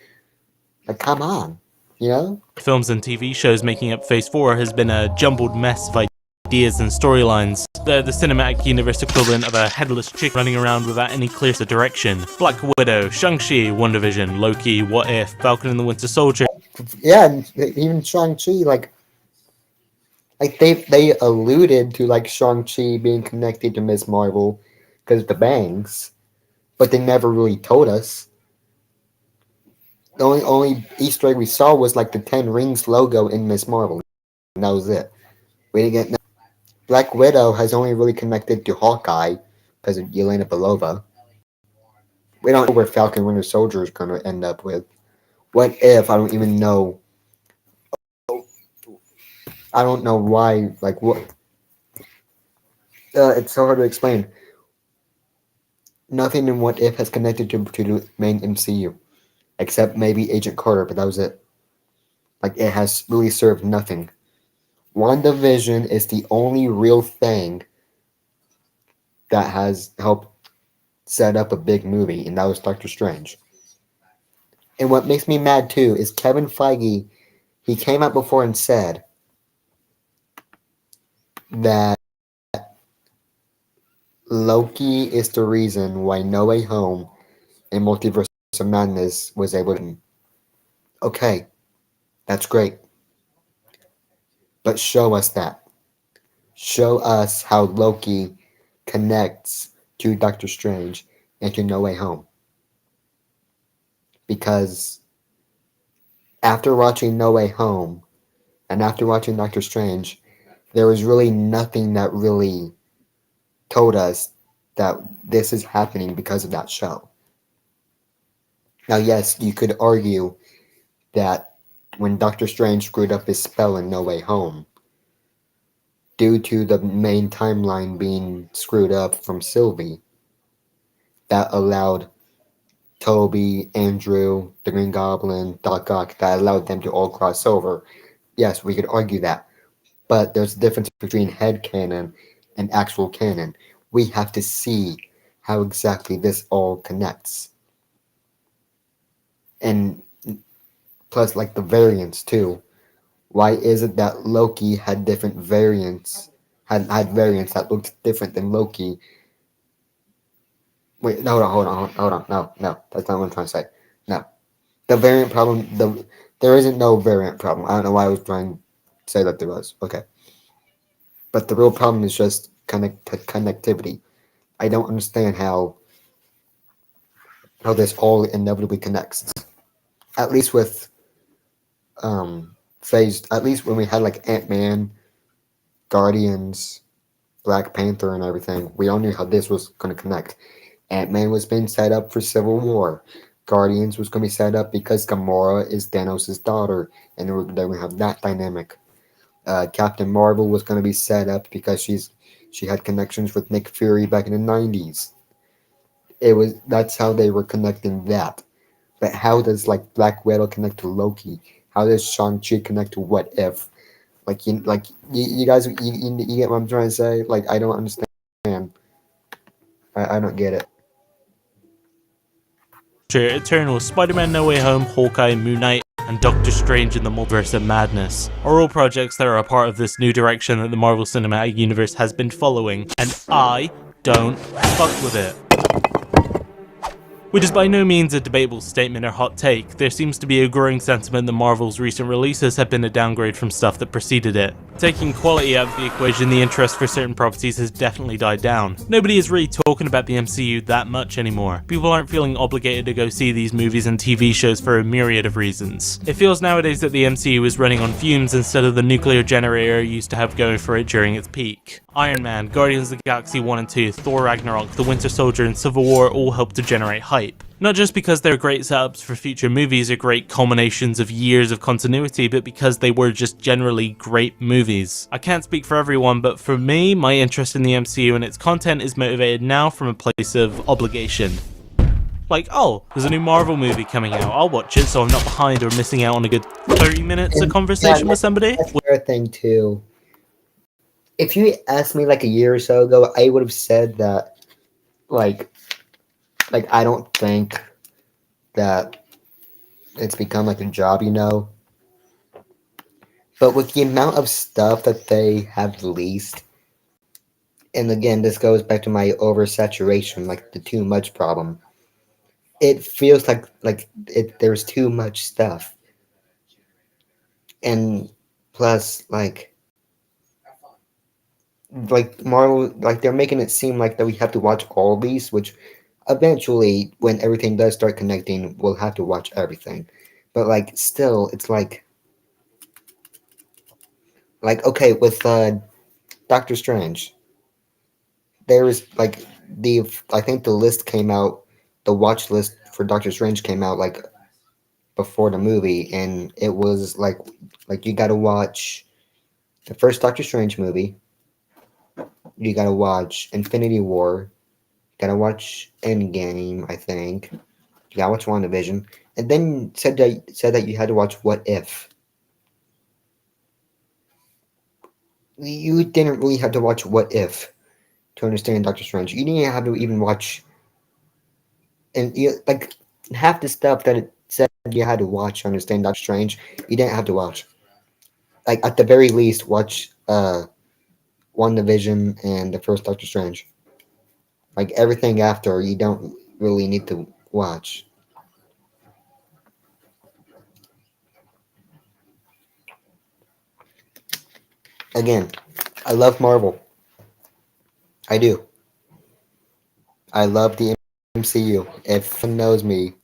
Like, come on, you know? Films and TV shows making up Phase 4 has been a jumbled mess of ideas and storylines. They're the cinematic universe equivalent of a headless chick running around without any clear direction. Black Widow, Shang-Chi, WandaVision, Loki, What If, Falcon and the Winter Soldier. Yeah, and even Shang-Chi, like they alluded to like Shang-Chi being connected to Miss Marvel, because of the bangs, but they never really told us. The only Easter egg we saw was like the 10 Rings logo in Miss Marvel, and that was it. We didn't get. Black Widow has only really connected to Hawkeye because of Yelena Belova. We don't know where Falcon Winter Soldier is going to end up with. What if? I don't even know. I don't know why. Like what? It's so hard to explain. Nothing in What If has connected to the main MCU, except maybe Agent Carter, but that was it. Like it has really served nothing. WandaVision is the only real thing that has helped set up a big movie, and that was Doctor Strange. And what makes me mad too is Kevin Feige. He came out before and said that Loki is the reason why No Way Home and Multiverse of Madness was able to. Okay, that's great. But show us that. Show us how Loki connects to Doctor Strange and to No Way Home. Because after watching No Way Home and after watching Doctor Strange, there was really nothing that really told us that this is happening because of that show. Now, yes, you could argue that when Doctor Strange screwed up his spell in No Way Home, due to the main timeline being screwed up from Sylvie, that allowed Toby, Andrew, the Green Goblin, Doc Ock, that allowed them to all cross over. Yes, we could argue that. But there's a difference between headcanon and actual canon. We have to see how exactly this all connects. And plus, like the variants too. Why is it that Loki had different variants, had variants that looked different than Loki? Wait, no, hold on. No, that's not what I'm trying to say. No. The variant problem, there isn't no variant problem. I don't know why I was trying to say that there was. Okay. But the real problem is just connectivity. I don't understand how this all inevitably connects. At least with at least when we had like Ant-Man, Guardians, Black Panther and everything, we all knew how this was going to connect. Ant-Man was being set up for Civil War. Guardians was going to be set up because Gamora is Thanos' daughter, and then we're going to have that dynamic. Captain Marvel was going to be set up because she had connections with Nick Fury back in the 90s. That's how they were connecting that. But how does like Black Widow connect to Loki? How does Shang-Chi connect to What If? You guys you get what I'm trying to say? Like I don't understand. I don't get it. Eternal, Spider-Man No Way Home, Hawkeye, Moon Knight, and Doctor Strange in the Multiverse of Madness are all projects that are a part of this new direction that the Marvel Cinematic Universe has been following, and I don't fuck with it. Which is by no means a debatable statement or hot take. There seems to be a growing sentiment that Marvel's recent releases have been a downgrade from stuff that preceded it. Taking quality out of the equation, the interest for certain properties has definitely died down. Nobody is really talking about the MCU that much anymore. People aren't feeling obligated to go see these movies and TV shows for a myriad of reasons. It feels nowadays that the MCU is running on fumes instead of the nuclear generator it used to have going for it during its peak. Iron Man, Guardians of the Galaxy 1 and 2, Thor Ragnarok, The Winter Soldier, and Civil War all help to generate hype. Not just because they're great setups for future movies or great culminations of years of continuity, but because they were just generally great movies. I can't speak for everyone, but for me, my interest in the MCU and its content is motivated now from a place of obligation. Like, oh, there's a new Marvel movie coming out, I'll watch it so I'm not behind or missing out on a good 30 minutes of conversation with somebody. That's another thing too. If you asked me like a year or so ago, I would have said that like I don't think that it's become like a job, But with the amount of stuff that they have released, and again, this goes back to my oversaturation, like the too much problem. It feels like there's too much stuff, and plus, like like Marvel, like they're making it seem like that we have to watch all these, which eventually, when everything does start connecting, we'll have to watch everything. But like, still, it's like okay, with Doctor Strange, there is like I think the list came out, the watch list for Doctor Strange came out like before the movie, and it was like you got to watch the first Doctor Strange movie, you got to watch Infinity War, you got to watch Endgame, I think, you got to watch WandaVision, and then said that you had to watch What If. You didn't really have to watch What If to understand Doctor Strange. You didn't have to even watch, and like half the stuff that it said you had to watch to understand Doctor Strange, you didn't have to watch. Like at the very least, watch WandaVision and the first Doctor Strange. Like everything after, you don't really need to watch. Again, I love Marvel. I do. I love the MCU. If someone knows me,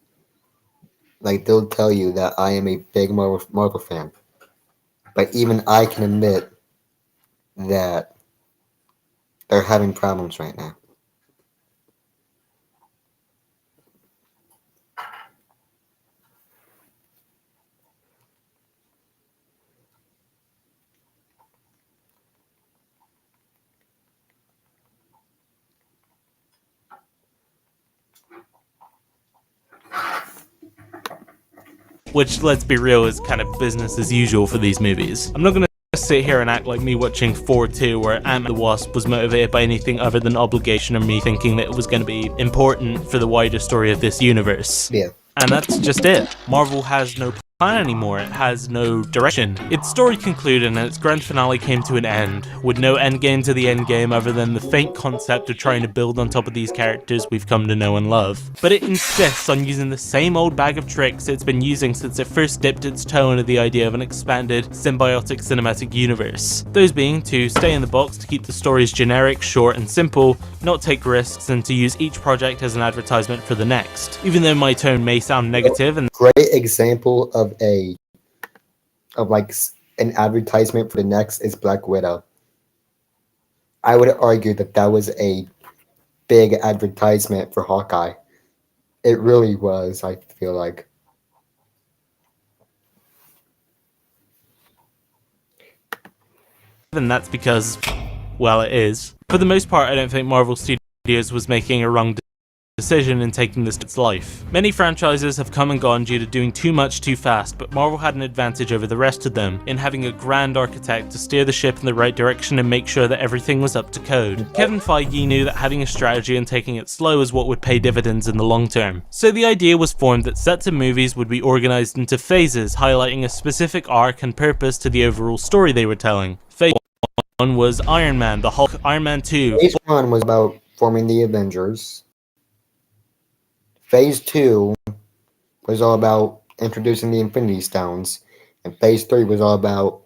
like they'll tell you that I am a big Marvel fan. But even I can admit that they're having problems right now. Which, let's be real, is kind of business as usual for these movies. I'm not gonna sit here and act like me watching Thor 2 or Ant-Man the Wasp was motivated by anything other than obligation or me thinking that it was going to be important for the wider story of this universe. Yeah. And that's just it. Marvel has no plan anymore, it has no direction. Its story concluded and its grand finale came to an end, with no endgame to the endgame other than the faint concept of trying to build on top of these characters we've come to know and love. But it insists on using the same old bag of tricks it's been using since it first dipped its toe into the idea of an expanded, symbiotic cinematic universe. Those being to stay in the box to keep the stories generic, short and simple, not take risks, and to use each project as an advertisement for the next. Even though my tone may sound negative and Great example of like an advertisement for the next is Black Widow. I would argue that was a big advertisement for Hawkeye. It really was, I feel like. that's because, well, it is. For the most part, I don't think Marvel Studios was making a wrong decision in taking this to its life. Many franchises have come and gone due to doing too much too fast, but Marvel had an advantage over the rest of them in having a grand architect to steer the ship in the right direction and make sure that everything was up to code. Kevin Feige knew that having a strategy and taking it slow is what would pay dividends in the long term. So the idea was formed that sets of movies would be organized into phases, highlighting a specific arc and purpose to the overall story they were telling. Phase 1 was Iron Man, the Hulk, Iron Man 2. Phase 1 was about forming the Avengers. Phase 2 was all about introducing the Infinity Stones, and Phase 3 was all about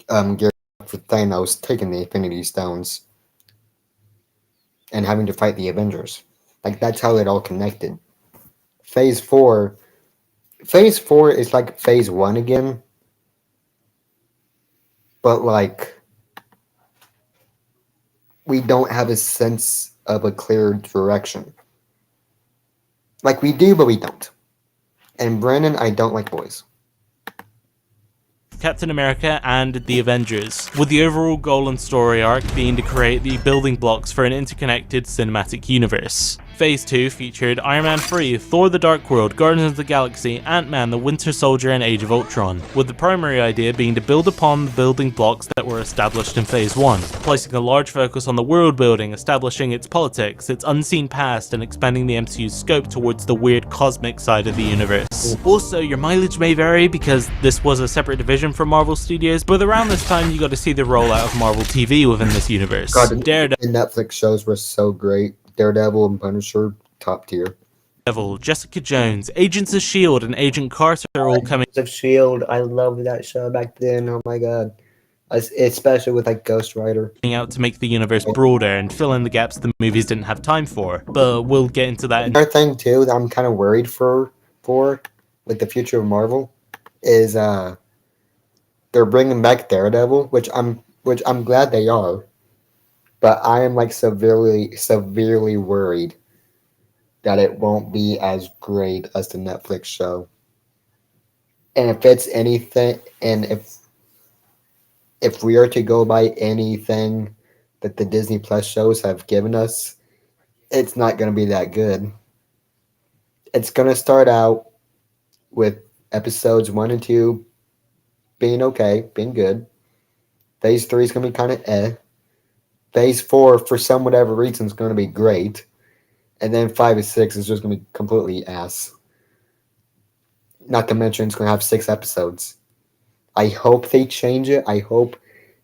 gearing up for Thanos taking the Infinity Stones and having to fight the Avengers. Like that's how it all connected. Phase 4 is like Phase 1 again, but like we don't have a sense of a clear direction. Like we do, but we don't. And Brandon, I don't like boys. Captain America and the Avengers, with the overall goal and story arc being to create the building blocks for an interconnected cinematic universe. Phase 2 featured Iron Man 3, Thor the Dark World, Guardians of the Galaxy, Ant-Man, the Winter Soldier and Age of Ultron, with the primary idea being to build upon the building blocks that were established in Phase 1, placing a large focus on the world building, establishing its politics, its unseen past, and expanding the MCU's scope towards the weird cosmic side of the universe. Also, your mileage may vary because this was a separate division from Marvel Studios, but around this time you got to see the rollout of Marvel TV within this universe. God, the Netflix shows were so great. Daredevil and Punisher, top tier. Daredevil, Jessica Jones, Agents of S.H.I.E.L.D. and Agent Carter are all coming. Agents of S.H.I.E.L.D. I loved that show back then. Oh my god. especially with like Ghost Rider. out to make the universe broader and fill in the gaps the movies didn't have time for. But we'll get into that in Another thing too that I'm kind of worried for with the future of Marvel is they're bringing back Daredevil, which I'm glad they are, but I am like severely worried that it won't be as great as the Netflix show. And if it's anything, and if we are to go by anything that the Disney Plus shows have given us, it's not going to be that good. It's going to start out with episodes 1 and 2 being okay, being good. Phase 3 is going to be kind of eh. Phase 4, for some whatever reason, is going to be great. And then 5 and 6 is just going to be completely ass. Not to mention it's going to have 6 episodes. I hope they change it. I hope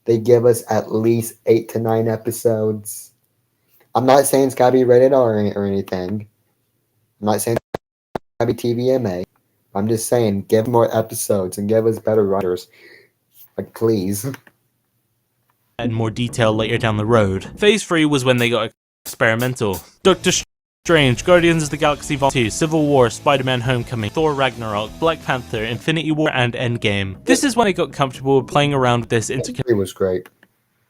they give us at least 8 to 9 episodes. I'm not saying it's got to be rated R or anything. I'm not saying it's got to be TVMA. I'm just saying give more episodes and give us better writers. Like, please. in more detail later down the road. Phase 3 was when they got experimental. Doctor Strange, Guardians of the Galaxy Vol. 2, Civil War, Spider-Man Homecoming, Thor Ragnarok, Black Panther, Infinity War, and Endgame. This is when they got comfortable with playing around with this It was great.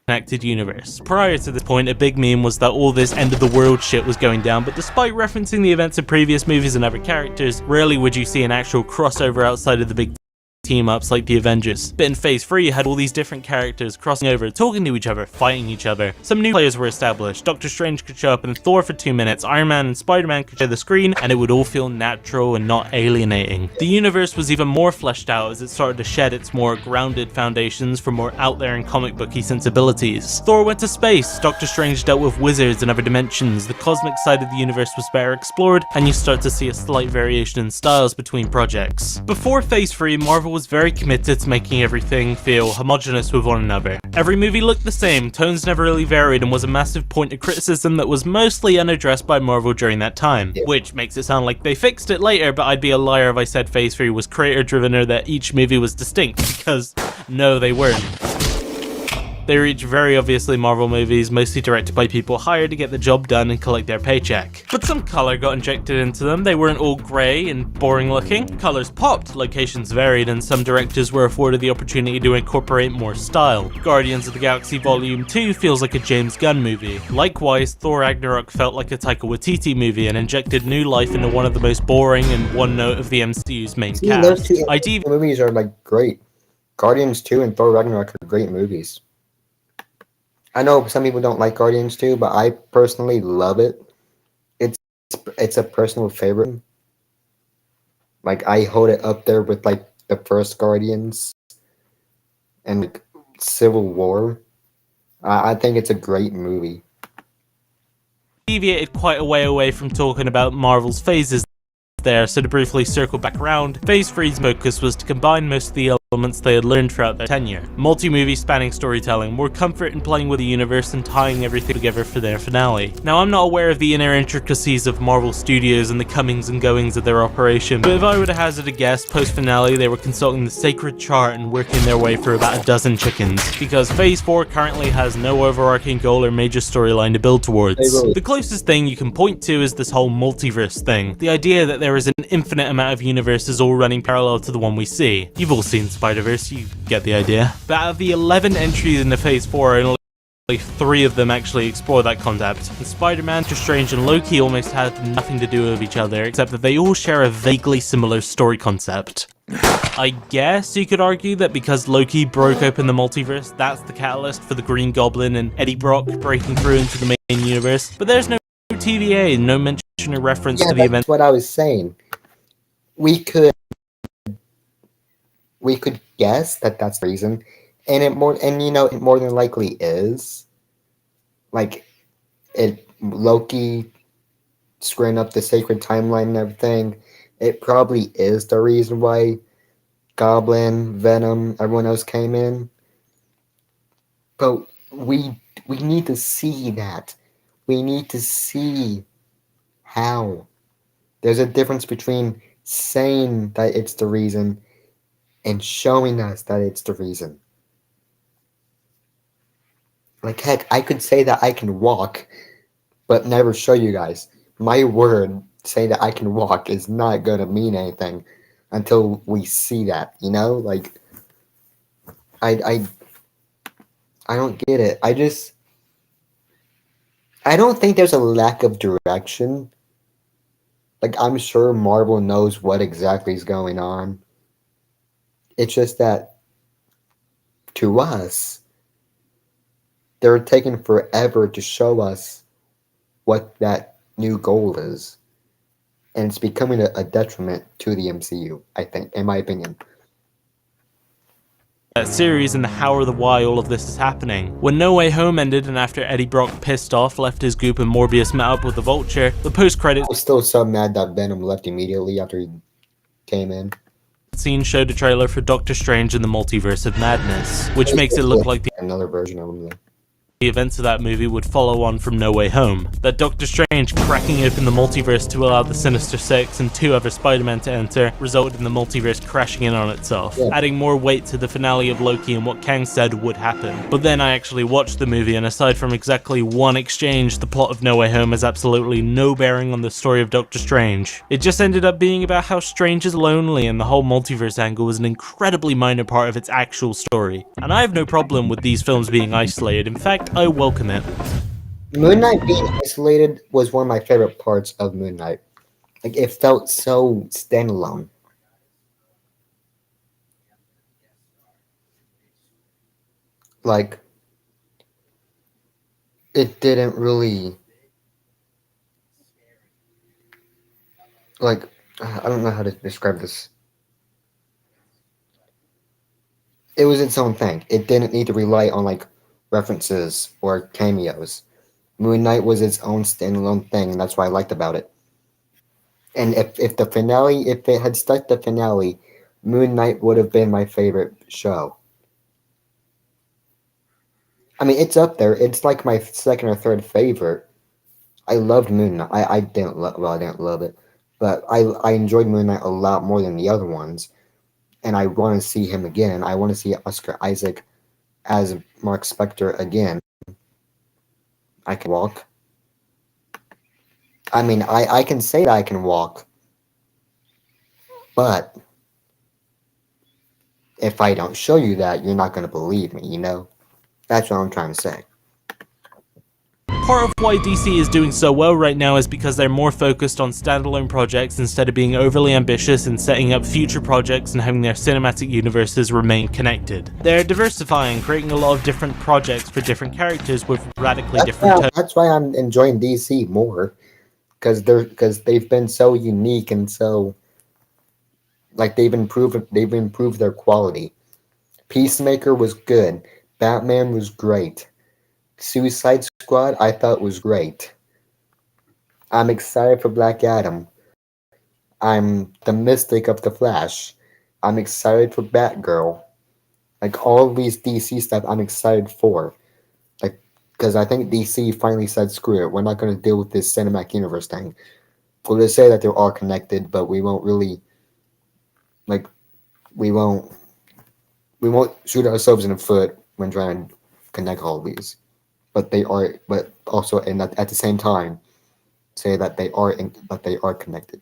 interconnected universe. Prior to this point, a big meme was that all this end of the world shit was going down, but despite referencing the events of previous movies and other characters, rarely would you see an actual crossover outside of the big team-ups like the Avengers. But in Phase 3 you had all these different characters crossing over, talking to each other, fighting each other. Some new players were established. Doctor Strange could show up in Thor for 2 minutes, Iron Man and Spider-Man could share the screen, and it would all feel natural and not alienating. The universe was even more fleshed out as it started to shed its more grounded foundations for more out there and comic booky sensibilities. Thor went to space, Doctor Strange dealt with wizards and other dimensions, the cosmic side of the universe was better explored, and you start to see a slight variation in styles between projects. Before Phase 3, Marvel was very committed to making everything feel homogenous with one another. Every movie looked the same, tones never really varied, and was a massive point of criticism that was mostly unaddressed by Marvel during that time. Which makes it sound like they fixed it later, but I'd be a liar if I said Phase 3 was creator driven or that each movie was distinct, because no, they weren't. They were each very obviously Marvel movies, mostly directed by people hired to get the job done and collect their paycheck. But some colour got injected into them, they weren't all grey and boring looking. Colours popped, locations varied, and some directors were afforded the opportunity to incorporate more style. Guardians of the Galaxy Vol. 2 feels like a James Gunn movie. Likewise, Thor Ragnarok felt like a Taika Waititi movie and injected new life into one of the most boring and one note of the MCU's main cast. Those two movies are like great. Guardians 2 and Thor Ragnarok are great movies. I know some people don't like Guardians 2, but I personally love it. It's a personal favorite. Like, I hold it up there with like the first Guardians and like Civil War. I think it's a great movie. Deviated quite a way away from talking about Marvel's phases there, so to briefly circle back around, Phase 3's focus was to combine most of the elements they had learned throughout their tenure. Multi-movie spanning storytelling, more comfort in playing with the universe and tying everything together for their finale. Now, I'm not aware of the inner intricacies of Marvel Studios and the comings and goings of their operation, but if I were to hazard a guess, post-finale they were consulting the sacred chart and working their way for about a dozen chickens, because Phase 4 currently has no overarching goal or major storyline to build towards. The closest thing you can point to is this whole multiverse thing, the idea that there is an infinite amount of universes all running parallel to the one we see. You've all seen Spider-Verse, you get the idea. But out of the 11 entries into Phase 4, only 3 of them actually explore that concept. And Spider-Man, Doctor Strange, and Loki almost had nothing to do with each other, except that they all share a vaguely similar story concept. I guess you could argue that because Loki broke open the multiverse, that's the catalyst for the Green Goblin and Eddie Brock breaking through into the main universe. But there's no TVA, no mention or reference to the event. That's what I was saying. We could guess that that's the reason, and it more than likely is. Like, Loki screwing up the sacred timeline and everything. It probably is the reason why Goblin, Venom, everyone else came in. But we need to see that. We need to see how. There's a difference between saying that it's the reason and showing us that it's the reason. Like, heck, I could say that I can walk, but never show you guys. My word, say that I can walk is not gonna mean anything until we see that, you know? Like, I I don't get it. I don't think there's a lack of direction. Like, I'm sure Marvel knows what exactly is going on. It's just that, to us, they're taking forever to show us what that new goal is. And it's becoming a detriment to the MCU, I think, in my opinion. Series and the how or the why all of this is happening. When No Way Home ended and after Eddie Brock pissed off left his goop and Morbius met up with the Vulture, the post-credits I was still so mad that Venom left immediately after he came in. scene showed a trailer for Doctor Strange in the Multiverse of Madness, which makes it look like the Another version of him, though. events of that movie would follow on from No Way Home. That Doctor Strange cracking open the multiverse to allow the Sinister Six and 2 other Spider-Men to enter resulted in the multiverse crashing in on itself, adding more weight to the finale of Loki and what Kang said would happen. But then I actually watched the movie, and aside from exactly one exchange, the plot of No Way Home has absolutely no bearing on the story of Doctor Strange. It just ended up being about how Strange is lonely, and the whole multiverse angle was an incredibly minor part of its actual story. And I have no problem with these films being isolated. In fact, I welcome it. Moon Knight being isolated was one of my favorite parts of Moon Knight. Like, it felt so standalone. Like, it didn't really... Like, I don't know how to describe this. It was its own thing. It didn't need to rely on, like, references or cameos. Moon Knight was its own standalone thing, and that's what I liked about it. And if the finale, if it had stuck the finale, Moon Knight would have been my favorite show. I mean, it's up there. It's like my second or third favorite. I loved Moon Knight. I didn't love it, but I enjoyed Moon Knight a lot more than the other ones, and I want to see him again. I want to see Oscar Isaac as Mark Spector again. I can walk. I mean, I can say that I can walk, but if I don't show you that, you're not going to believe me, you know? That's what I'm trying to say. Part of why DC is doing so well right now is because they're more focused on standalone projects instead of being overly ambitious in setting up future projects and having their cinematic universes remain connected. They're diversifying, creating a lot of different projects for different characters with radically different tones. That's why I'm enjoying DC more, because they've been so unique and so, like, they've improved their quality. Peacemaker was good. Batman was great. Suicide Squad, I thought was great. I'm excited for Black Adam. I'm the mystic of the Flash. I'm excited for Batgirl. Like, all of these DC stuff I'm excited for. Like, because I think DC finally said, screw it, we're not going to deal with this cinematic universe thing. We'll just say that they're all connected, but we won't really, like, we won't shoot ourselves in the foot when trying to connect all of these. But they are, but also, and at the same time, say that they are connected.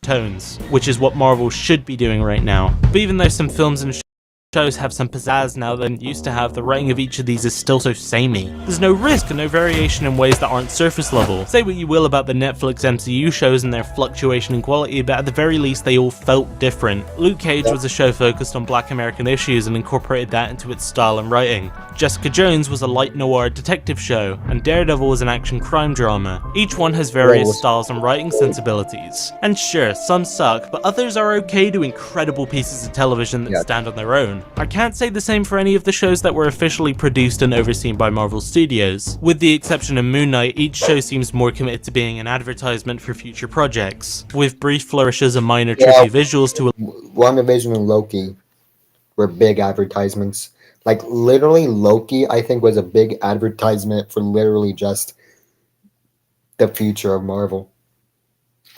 Tones, which is what Marvel should be doing right now. But even though some films and shows have some pizzazz now than it used to have, the writing of each of these is still so samey. There's no risk and no variation in ways that aren't surface level. Say what you will about the Netflix MCU shows and their fluctuation in quality, but at the very least they all felt different. Luke Cage was a show focused on Black American issues and incorporated that into its style and writing. Jessica Jones was a light noir detective show, and Daredevil was an action crime drama. Each one has various styles and writing sensibilities. And sure, some suck, but others are okay to incredible pieces of television that stand on their own. I can't say the same for any of the shows that were officially produced and overseen by Marvel Studios. With the exception of Moon Knight, each show seems more committed to being an advertisement for future projects, with brief flourishes and minor trippy visuals to WandaVision and Loki were big advertisements. Like, literally, Loki, I think, was a big advertisement for literally just the future of Marvel.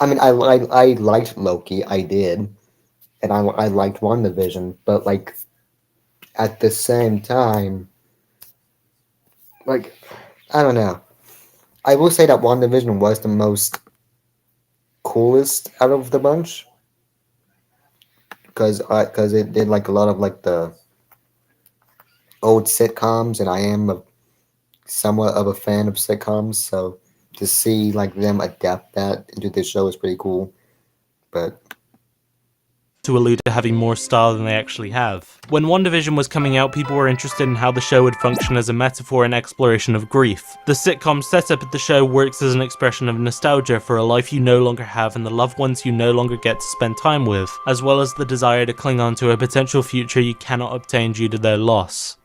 I mean, I liked Loki, I did, and I liked WandaVision, but, like, at the same time, like, I don't know. I will say that WandaVision was the most coolest out of the bunch because it did like a lot of like the old sitcoms, and I am somewhat of a fan of sitcoms, so to see like them adapt that into this show is pretty cool. But to allude to having more style than they actually have. When WandaVision was coming out, people were interested in how the show would function as a metaphor and exploration of grief. The sitcom setup of the show works as an expression of nostalgia for a life you no longer have and the loved ones you no longer get to spend time with, as well as the desire to cling on to a potential future you cannot obtain due to their loss.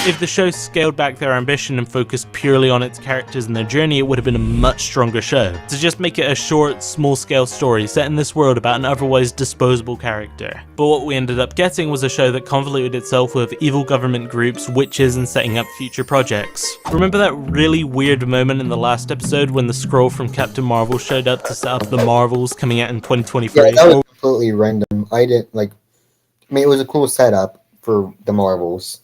If the show scaled back their ambition and focused purely on its characters and their journey, it would have been a much stronger show. To just make it a short, small-scale story set in this world about an otherwise disposable character. But what we ended up getting was a show that convoluted itself with evil government groups, witches, and setting up future projects. Remember that really weird moment in the last episode when the scroll from Captain Marvel showed up to set up the Marvels coming out in 2023? yeah, that was completely random. I didn't like. I mean, it was a cool setup for the Marvels.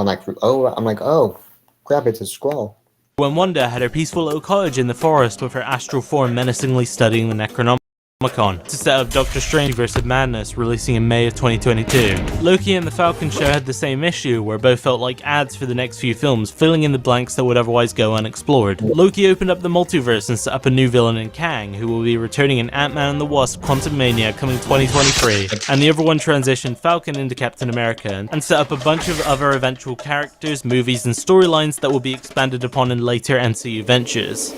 I'm like, oh, crap! It's a scroll. When Wanda had her peaceful little cottage in the forest with her astral form menacingly studying the Necronomicon to set up Doctor Strange vs. Madness, releasing in May of 2022. Loki and the Falcon show had the same issue, where both felt like ads for the next few films, filling in the blanks that would otherwise go unexplored. Loki opened up the multiverse and set up a new villain in Kang, who will be returning in Ant-Man and the Wasp: Quantumania coming 2023, and the other one transitioned Falcon into Captain America, and set up a bunch of other eventual characters, movies, and storylines that will be expanded upon in later MCU ventures.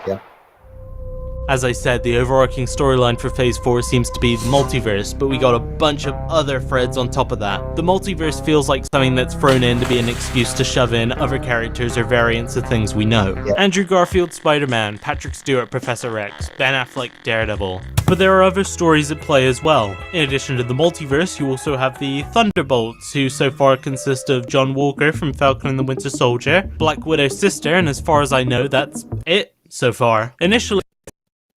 Yeah. As I said, the overarching storyline for Phase 4 seems to be the multiverse, but we got a bunch of other threads on top of that. The multiverse feels like something that's thrown in to be an excuse to shove in other characters or variants of things we know. Yeah. Andrew Garfield Spider-Man, Patrick Stewart Professor X, Ben Affleck Daredevil. But there are other stories at play as well. In addition to the multiverse, you also have the Thunderbolts, who so far consist of John Walker from Falcon and the Winter Soldier, Black Widow's sister, and as far as I know, that's it so far. Initially,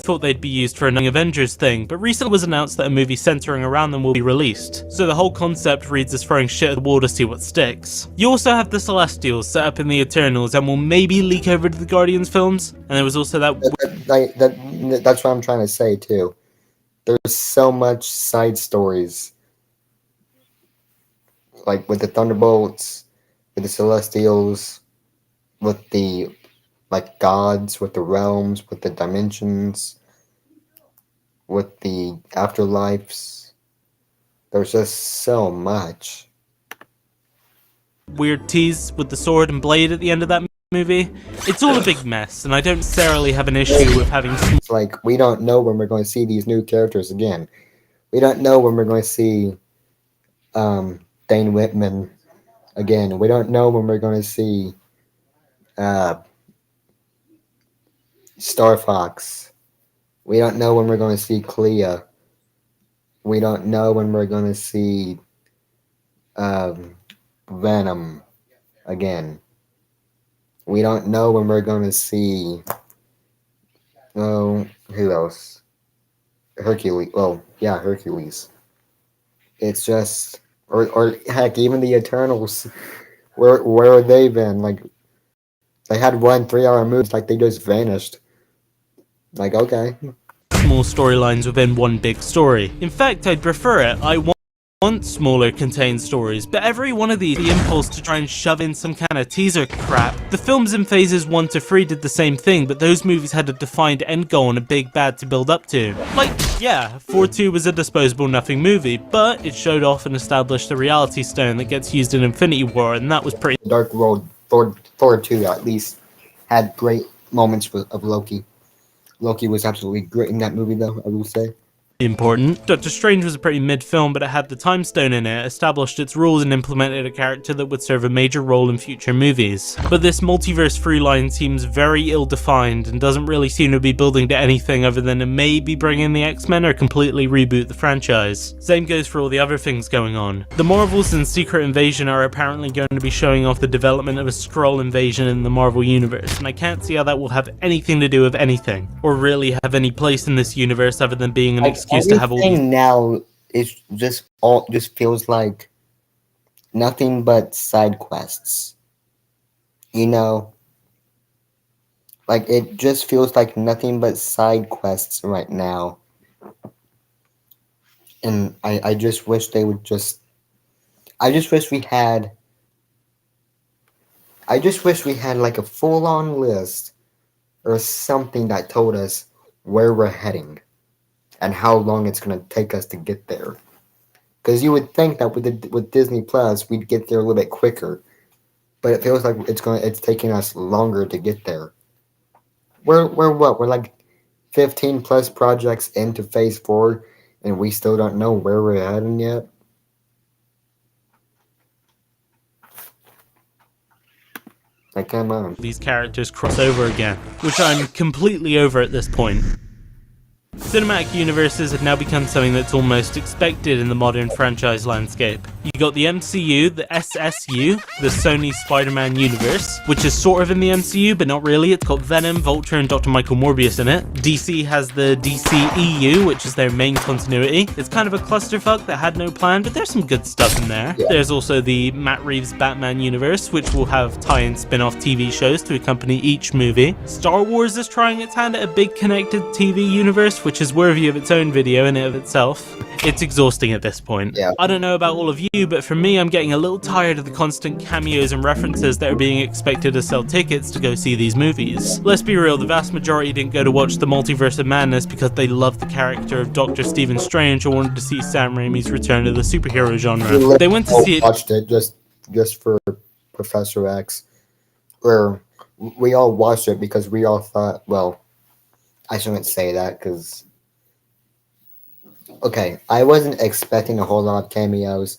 thought they'd be used for an Avengers thing, but recently it was announced that a movie centering around them will be released, so the whole concept reads as throwing shit at the wall to see what sticks. You also have the Celestials set up in the Eternals and will maybe leak over to the Guardians films, and there was also That's what I'm trying to say too. There's so much side stories, like with the Thunderbolts, with the Celestials, with the like gods, with the realms, with the dimensions, with the afterlives. There's just so much. weird tease with the sword and blade at the end of that movie. It's all a big mess, and I don't necessarily have an issue with having... It's like, we don't know when we're going to see these new characters again. We don't know when we're going to see Dane Whitman again. We don't know when we're going to see Star Fox. We don't know when we're going to see Clea. We don't know when we're going to see Venom again. We don't know when we're going to see... Oh, who else? Hercules. Oh, yeah, Hercules. It's just... Or heck, even the Eternals. Where have they been? Like, they had 1 3-hour movie, like they just vanished. Like, okay. Small storylines within one big story. In fact, I'd prefer it. I want smaller contained stories, but every one of these, the impulse to try and shove in some kind of teaser crap. The films in phases 1 to 3 did the same thing, but those movies had a defined end goal and a big bad to build up to. Like, yeah, 4-2 was a disposable nothing movie, but it showed off and established the reality stone that gets used in Infinity War, and that was pretty... Dark World, Thor 2 at least had great moments of Loki. Loki was absolutely great in that movie, though, I will say. Important. Doctor Strange was a pretty mid-film, but it had the time stone in it, established its rules and implemented a character that would serve a major role in future movies. But this multiverse through line seems very ill-defined and doesn't really seem to be building to anything other than to maybe bring in the X-Men or completely reboot the franchise. Same goes for all the other things going on. The Marvels and Secret Invasion are apparently going to be showing off the development of a Skrull invasion in the Marvel Universe, and I can't see how that will have anything to do with anything, or really have any place in this universe other than being an excuse to have all these... now is just feels like nothing but side quests. You know, like it just feels like nothing but side quests right now. And I just wish they would just I just wish we had like a full on list or something that told us where we're heading and how long it's gonna take us to get there. Because you would think that with Disney Plus we'd get there a little bit quicker, but it feels like it's taking us longer to get there. We're like 15 plus projects into Phase 4, and we still don't know where we're heading yet. Like, come on. These characters cross over again, which I'm completely over at this point. Cinematic universes have now become something that's almost expected in the modern franchise landscape. You got the MCU, the SSU, the Sony Spider-Man universe, which is sort of in the MCU, but not really. It's got Venom, Vulture, and Dr. Michael Morbius in it. DC has the DCEU, which is their main continuity. It's kind of a clusterfuck that had no plan, but there's some good stuff in there. Yeah. There's also the Matt Reeves Batman universe, which will have tie-in spin-off TV shows to accompany each movie. Star Wars is trying its hand at a big connected TV universe, which is worthy of its own video in and of itself. It's exhausting at this point. Yeah. I don't know about all of you, but for me, I'm getting a little tired of the constant cameos and references that are being expected to sell tickets to go see these movies. Let's be real, the vast majority didn't go to watch the Multiverse of Madness because they loved the character of Dr. Stephen Strange or wanted to see Sam Raimi's return to the superhero genre. They went to see it. Watched it just for Professor X. Or we all watched it because we all thought, well, I shouldn't say that because okay, I wasn't expecting a whole lot of cameos,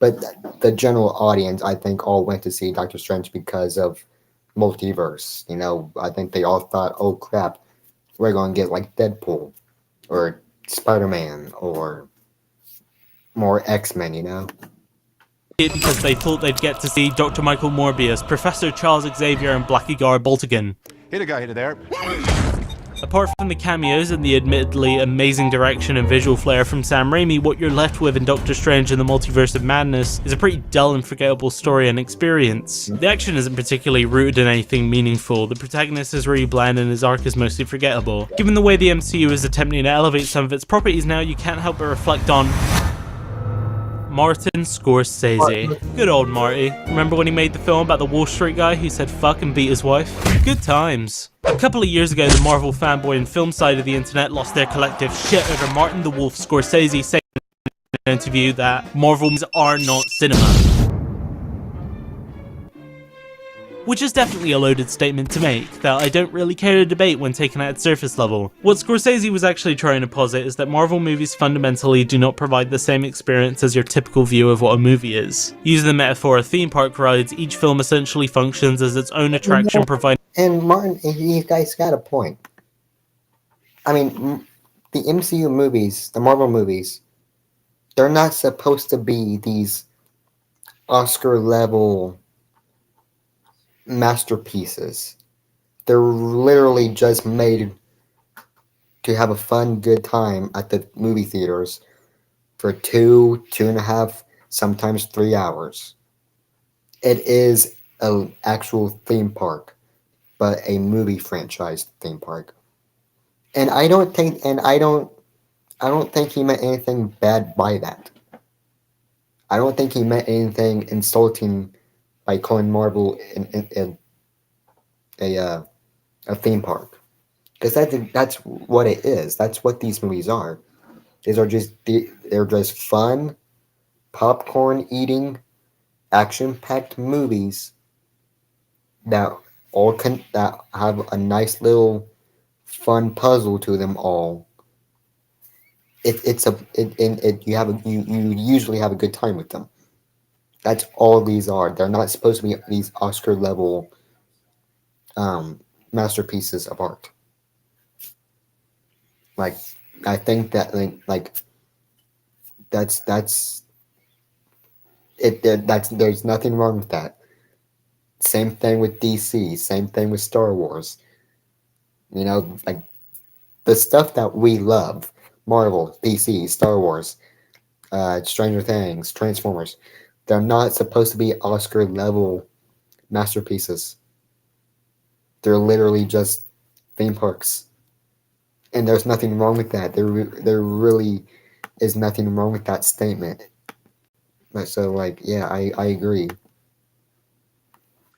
but the general audience, I think, all went to see Doctor Strange because of multiverse. You know, I think they all thought, oh crap, we're going to get like Deadpool or Spider-Man or more X-Men, you know? Because they thought they'd get to see Dr. Michael Morbius, Professor Charles Xavier, and Blackie Boltigan. Hit a guy, hit it there. Apart from the cameos and the admittedly amazing direction and visual flair from Sam Raimi, what you're left with in Doctor Strange and the Multiverse of Madness is a pretty dull and forgettable story and experience. The action isn't particularly rooted in anything meaningful, the protagonist is really bland and his arc is mostly forgettable. Given the way the MCU is attempting to elevate some of its properties now, you can't help but reflect on Martin Scorsese. Good old Marty. Remember when he made the film about the Wall Street guy who said fuck and beat his wife? Good times. A couple of years ago, the Marvel fanboy and film side of the internet lost their collective shit over Martin the Wolf Scorsese saying in an interview that Marvel movies are not cinema. Which is definitely a loaded statement to make, that I don't really care to debate when taken at its surface level. What Scorsese was actually trying to posit is that Marvel movies fundamentally do not provide the same experience as your typical view of what a movie is. Using the metaphor of theme park rides, each film essentially functions as its own attraction, providing. And Martin, you guys got a point. I mean, the MCU movies, the Marvel movies, they're not supposed to be these Oscar-level masterpieces. They're literally just made to have a fun, good time at the movie theaters for 2.5, sometimes 3 hours. It is an actual theme park, but a movie franchise theme park. And I don't think he meant anything bad by that. I don't think he meant anything insulting by calling Marvel a theme park, because that's what it is. That's what these movies are. They're just fun, popcorn eating, action-packed movies that have a nice little fun puzzle to them all. You usually have a good time with them. That's all these are. They're not supposed to be these Oscar-level masterpieces of art. Like, I think that that's it. There's nothing wrong with that. Same thing with DC. Same thing with Star Wars. You know, like the stuff that we love: Marvel, DC, Star Wars, Stranger Things, Transformers. They're not supposed to be Oscar-level masterpieces. They're literally just theme parks, and there's nothing wrong with that. There really is nothing wrong with that statement. So, like, yeah, I agree.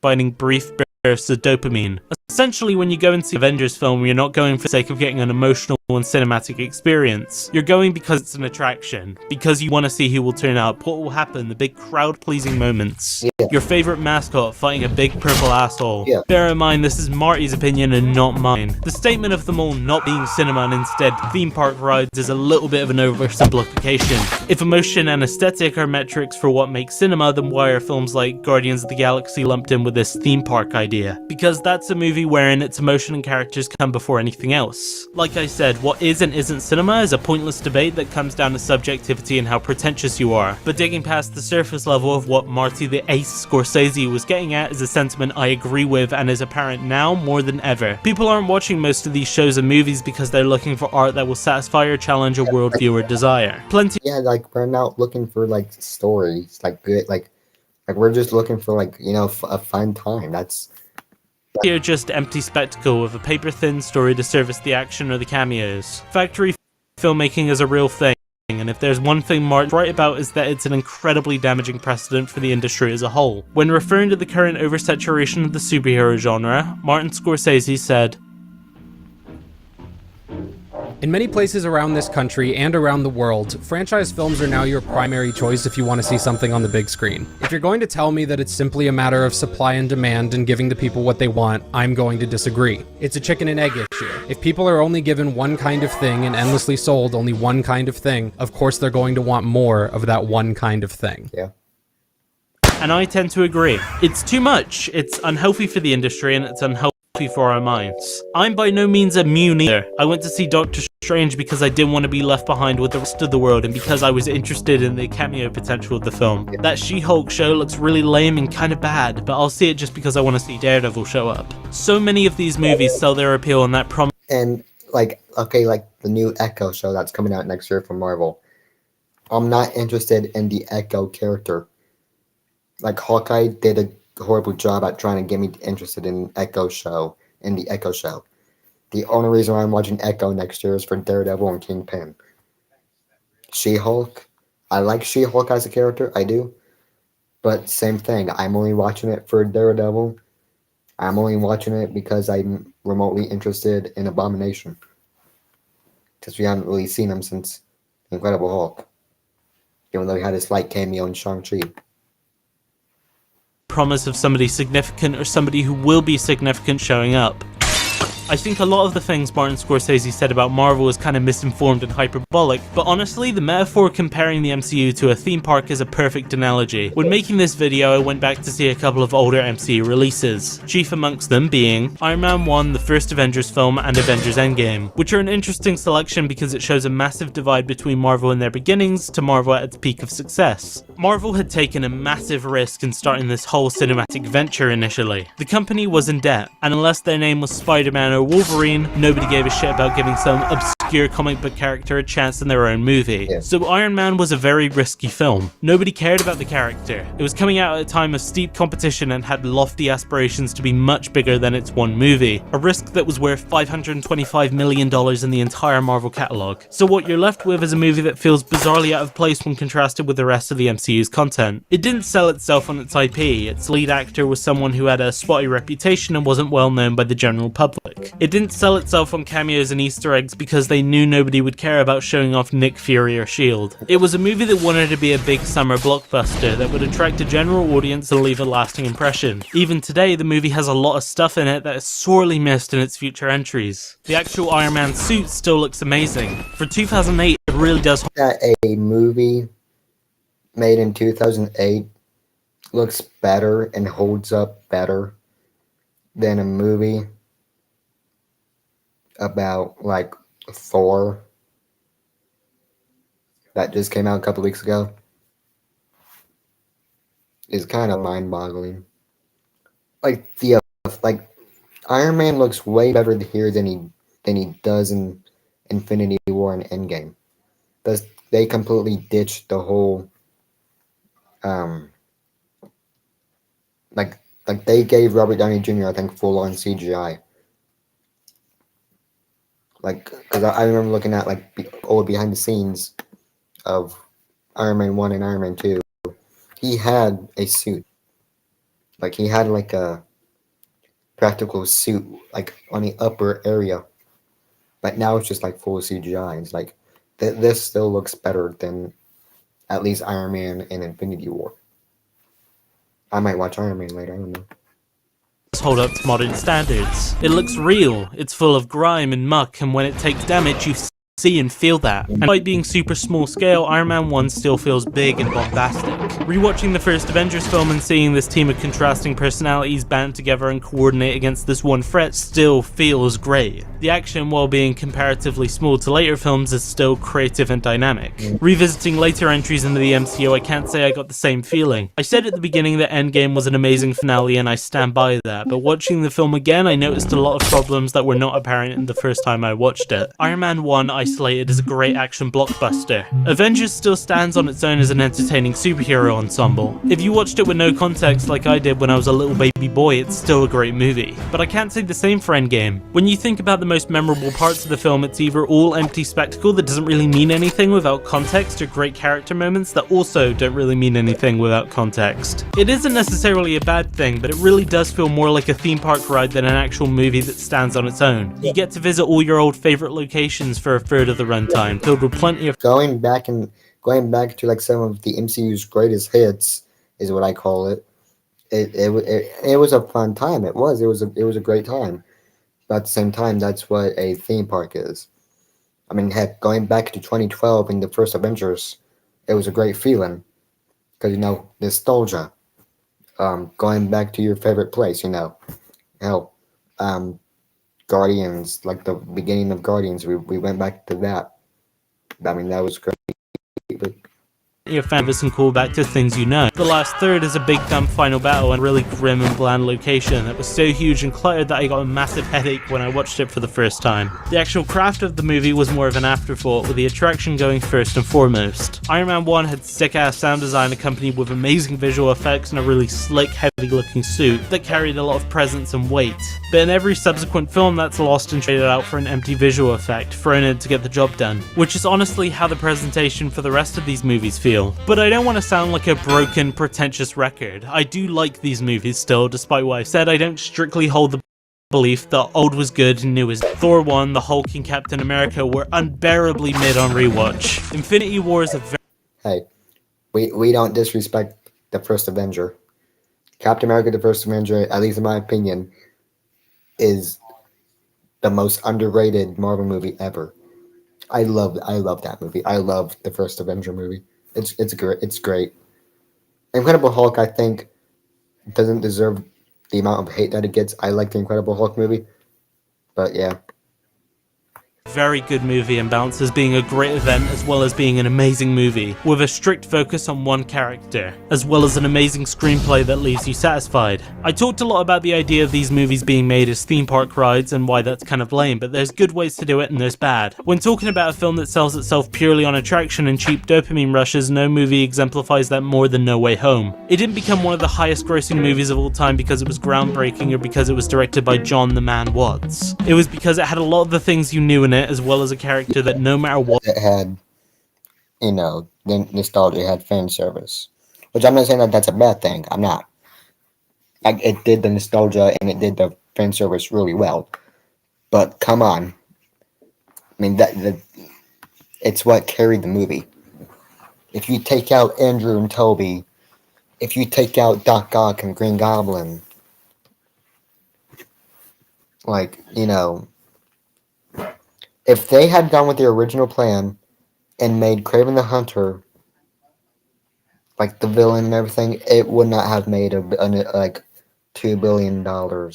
Finding brief bursts of dopamine. Essentially, when you go and see an Avengers film, you're not going for the sake of getting an emotional and cinematic experience. You're going because it's an attraction, because you want to see who will turn up, what will happen, the big crowd-pleasing moments. Yeah. Your favorite mascot fighting a big purple asshole. Yeah. Bear in mind, this is Marty's opinion and not mine. The statement of them all not being cinema and instead theme park rides is a little bit of an oversimplification. If emotion and aesthetic are metrics for what makes cinema, then why are films like Guardians of the Galaxy lumped in with this theme park idea? Because that's a movie wherein its emotion and characters come before anything else. Like I said, what is and isn't cinema is a pointless debate that comes down to subjectivity and how pretentious you are. But digging past the surface level of what Marty the Ace Scorsese was getting at is a sentiment I agree with and is apparent now more than ever. People aren't watching most of these shows and movies because they're looking for art that will satisfy or challenge a worldview or desire. Plenty Yeah, like, we're not looking for, like, stories, like, good, like we're just looking for, like, you know, a fun time. That's are just empty spectacle with a paper-thin story to service the action or the cameos. Factory filmmaking is a real thing, and if there's one thing Martin's right about is that it's an incredibly damaging precedent for the industry as a whole. When referring to the current oversaturation of the superhero genre, Martin Scorsese said, "In many places around this country and around the world, franchise films are now your primary choice if you want to see something on the big screen. If you're going to tell me that it's simply a matter of supply and demand and giving the people what they want, I'm going to disagree. It's a chicken and egg issue. If people are only given one kind of thing and endlessly sold only one kind of thing, of course they're going to want more of that one kind of thing." yeah. and I tend to agree. It's too much, it's unhealthy for the industry, and it's unhealthy for our minds. I'm by no means immune either. I went to see Doctor Strange because I didn't want to be left behind with the rest of the world and because I was interested in the cameo potential of the film. That She-Hulk show looks really lame and kind of bad, but I'll see it just because I want to see Daredevil show up. So many of these movies sell their appeal on that promise. And, like, okay, like the new Echo show that's coming out next year from Marvel. I'm not interested in the Echo character. Like, Hawkeye did a horrible job at trying to get me interested in the Echo show. The only reason why I'm watching Echo next year is for Daredevil and Kingpin. She-Hulk, I like She-Hulk as a character, I do. But same thing, I'm only watching it for Daredevil. I'm only watching it because I'm remotely interested in Abomination. Because we haven't really seen him since Incredible Hulk. Even though he had a slight cameo in Shang-Chi. Promise of somebody significant or somebody who will be significant showing up. I think a lot of the things Martin Scorsese said about Marvel is kind of misinformed and hyperbolic, but honestly, the metaphor comparing the MCU to a theme park is a perfect analogy. When making this video, I went back to see a couple of older MCU releases, chief amongst them being Iron Man 1, the first Avengers film, and Avengers Endgame, which are an interesting selection because it shows a massive divide between Marvel in their beginnings to Marvel at its peak of success. Marvel had taken a massive risk in starting this whole cinematic venture initially. The company was in debt, and unless their name was Spider-Man or Wolverine, nobody gave a shit about giving some obscure comic book character a chance in their own movie. Yeah. So Iron Man was a very risky film. Nobody cared about the character. It was coming out at a time of steep competition and had lofty aspirations to be much bigger than its one movie. A risk that was worth $525 million in the entire Marvel catalogue. So what you're left with is a movie that feels bizarrely out of place when contrasted with the rest of the MCU's content. It didn't sell itself on its IP. Its lead actor was someone who had a spotty reputation and wasn't well known by the general public. It didn't sell itself on cameos and Easter eggs because they knew nobody would care about showing off Nick Fury or S.H.I.E.L.D. It was a movie that wanted to be a big summer blockbuster that would attract a general audience and leave a lasting impression. Even today, the movie has a lot of stuff in it that is sorely missed in its future entries. The actual Iron Man suit still looks amazing. For 2008, it really does. That a movie made in 2008 looks better and holds up better than a movie about, like, Thor that just came out a couple weeks ago is kind of mind-boggling. Like, Iron Man looks way better here than he does in Infinity War and Endgame. They completely ditched the whole like Like, they gave Robert Downey Jr., I think, full-on CGI. Like, because I remember looking at, like, old behind-the-scenes of Iron Man 1 and Iron Man 2. He had a suit. Like, he had, like, a practical suit, like, on the upper area. But now it's just, like, full CGI. It's like, this still looks better than at least Iron Man and Infinity War. I might watch Iron Man later, I don't know. Hold up to modern standards. It looks real, it's full of grime and muck, and when it takes damage you see and feel that. And despite being super small scale, Iron Man 1 still feels big and bombastic. Rewatching the first Avengers film and seeing this team of contrasting personalities band together and coordinate against this one threat still feels great. The action, while being comparatively small to later films, is still creative and dynamic. Revisiting later entries into the MCU, I can't say I got the same feeling. I said at the beginning that Endgame was an amazing finale and I stand by that, but watching the film again I noticed a lot of problems that were not apparent in the first time I watched it. Iron Man 1 isolated is a great action blockbuster. Avengers still stands on its own as an entertaining superhero ensemble. If you watched it with no context like I did when I was a little baby boy, it's still a great movie. But I can't say the same for Endgame. When you think about the most memorable parts of the film, it's either all empty spectacle that doesn't really mean anything without context, or great character moments that also don't really mean anything without context. It isn't necessarily a bad thing, but it really does feel more like a theme park ride than an actual movie that stands on its own. You get to visit all your old favorite locations for a third of the runtime, filled with plenty of Going back to like some of the MCU's greatest hits is what I call it. It was a fun time. It was a great time. But at the same time, that's what a theme park is. I mean, heck, going back to 2012 in the first Avengers, it was a great feeling because nostalgia. Going back to your favorite place, hell, Guardians, like the beginning of Guardians, we went back to that. I mean, that was great. But your fan with some callback to things you know. The last third is a big dumb final battle and a really grim and bland location that was so huge and cluttered that I got a massive headache when I watched it for the first time. The actual craft of the movie was more of an afterthought, with the attraction going first and foremost. Iron Man 1 had sick-ass sound design accompanied with amazing visual effects and a really slick, heavy-looking suit that carried a lot of presence and weight. But in every subsequent film, that's lost and traded out for an empty visual effect, thrown in to get the job done, which is honestly how the presentation for the rest of these movies feel. But I don't want to sound like a broken, pretentious record. I do like these movies still, despite what I've said. I don't strictly hold the belief that old was good and new was Thor 1, the Hulk, and Captain America were unbearably mid on rewatch. Infinity War is a very... hey, we don't disrespect the first Avenger. Captain America, the first Avenger, at least in my opinion, is the most underrated Marvel movie ever. I love that movie. I love the first Avenger movie. It's great. It's great. Incredible Hulk, I think, doesn't deserve the amount of hate that it gets. I like the Incredible Hulk movie, but yeah. very good movie and balances being a great event as well as being an amazing movie, with a strict focus on one character, as well as an amazing screenplay that leaves you satisfied. I talked a lot about the idea of these movies being made as theme park rides and why that's kind of lame, but there's good ways to do it and there's bad. When talking about a film that sells itself purely on attraction and cheap dopamine rushes, no movie exemplifies that more than No Way Home. It didn't become one of the highest grossing movies of all time because it was groundbreaking or because it was directed by John the Man Watts. It was because it had a lot of the things you knew in it, as well as a character that no matter what... It had, the nostalgia, it had fan service. Which I'm not saying that that's a bad thing. I'm not. Like, it did the nostalgia and it did the fan service really well. But come on. I mean, it's what carried the movie. If you take out Andrew and Toby, if you take out Doc Ock and Green Goblin, if they had gone with the original plan and made Kraven the Hunter like the villain and everything, it would not have made $2 billion or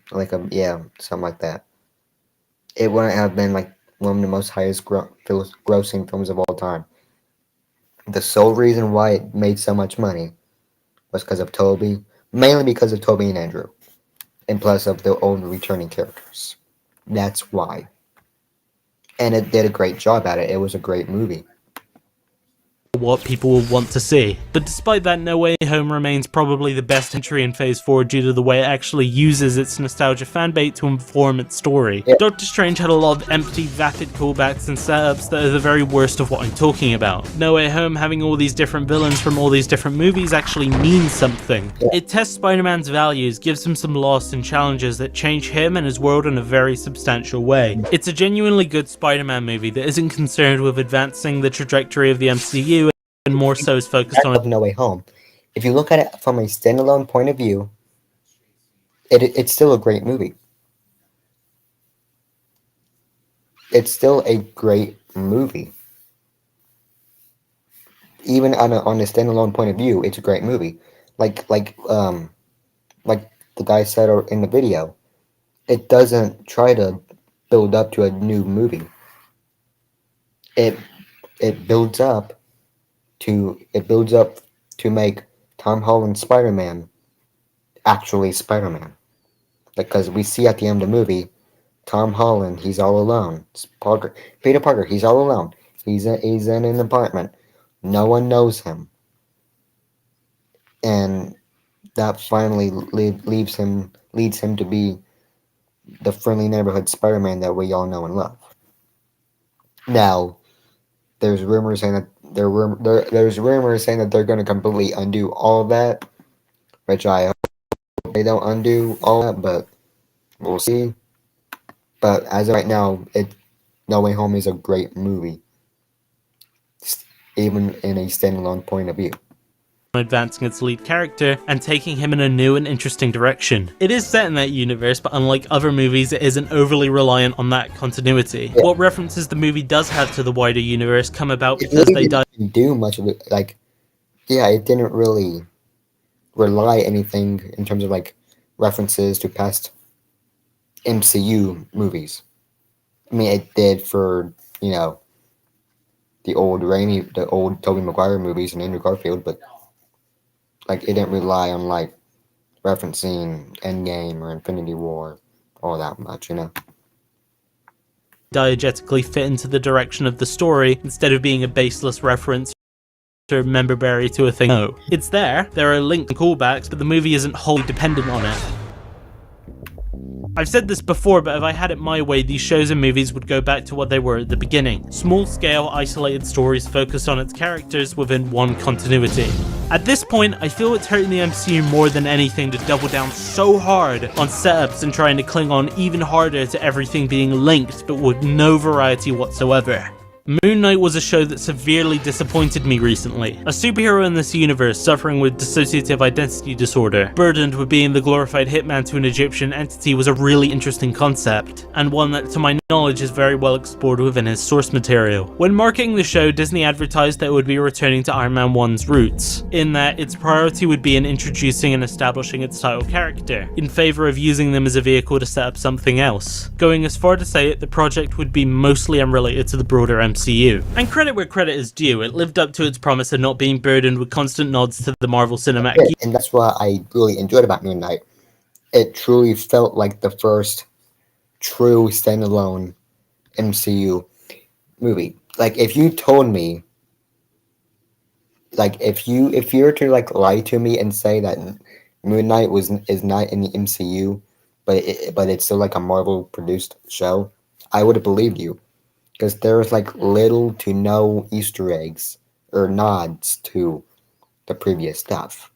something like that. It wouldn't have been like one of the most highest grossing films of all time. The sole reason why it made so much money was because of Toby, mainly because of Toby and Andrew, and plus of the old returning characters. That's why. And it did a great job at it. It was a great movie. what people will want to see. But despite that, No Way Home remains probably the best entry in Phase 4 due to the way it actually uses its nostalgia fanbait to inform its story. Yeah. Doctor Strange had a lot of empty, vapid callbacks and setups that are the very worst of what I'm talking about. No Way Home having all these different villains from all these different movies actually means something. Yeah. It tests Spider-Man's values, gives him some loss and challenges that change him and his world in a very substantial way. It's a genuinely good Spider-Man movie that isn't concerned with advancing the trajectory of the MCU and more so is focused on No Way Home. If you look at it from a standalone point of view, it's still a great movie. It's still a great movie. Even on a standalone point of view, it's a great movie. Like the guy said in the video, it doesn't try to build up to a new movie. It builds up to make Tom Holland's Spider-Man actually Spider-Man. Because we see at the end of the movie, Tom Holland, he's all alone. Peter Parker, he's all alone. He's in an apartment. No one knows him. And that finally leads him to be the friendly neighborhood Spider-Man that we all know and love. Now, there's rumors saying that they're going to completely undo all of that, which I hope they don't undo all that, but we'll see. But as of right now, No Way Home is a great movie, even in a standalone point of view. advancing its lead character and taking him in a new and interesting direction. It is set in that universe, but unlike other movies, it isn't overly reliant on that continuity. Yeah. What references the movie does have to the wider universe come about It because really they didn't do much of it. It didn't really rely anything in terms of references to past MCU movies. I mean, it did for the old Tobey Maguire movies and Andrew Garfield, but it didn't rely on referencing Endgame or Infinity War all that much, diegetically fit into the direction of the story instead of being a baseless reference or member berry to a thing. No, it's there are links and callbacks, but the movie isn't wholly dependent on it. I've said this before, but if I had it my way, these shows and movies would go back to what they were at the beginning. Small-scale, isolated stories focused on its characters within one continuity. At this point, I feel it's hurting the MCU more than anything to double down so hard on setups and trying to cling on even harder to everything being linked, but with no variety whatsoever. Moon Knight was a show that severely disappointed me recently. A superhero in this universe suffering with dissociative identity disorder, burdened with being the glorified hitman to an Egyptian entity was a really interesting concept, and one that to my knowledge is very well explored within his source material. When marketing the show, Disney advertised that it would be returning to Iron Man 1's roots, in that its priority would be in introducing and establishing its title character, in favour of using them as a vehicle to set up something else, going as far to say that the project would be mostly unrelated to the broader MCU. And credit where credit is due, it lived up to its promise of not being burdened with constant nods to the Marvel Cinematic Universe. And that's what I really enjoyed about Moon Knight. It truly felt like the first true standalone MCU movie. If you told me, if you were to lie to me and say that Moon Knight is not in the MCU, but it's still a Marvel produced show, I would have believed you. Because there was little to no Easter eggs or nods to the previous stuff.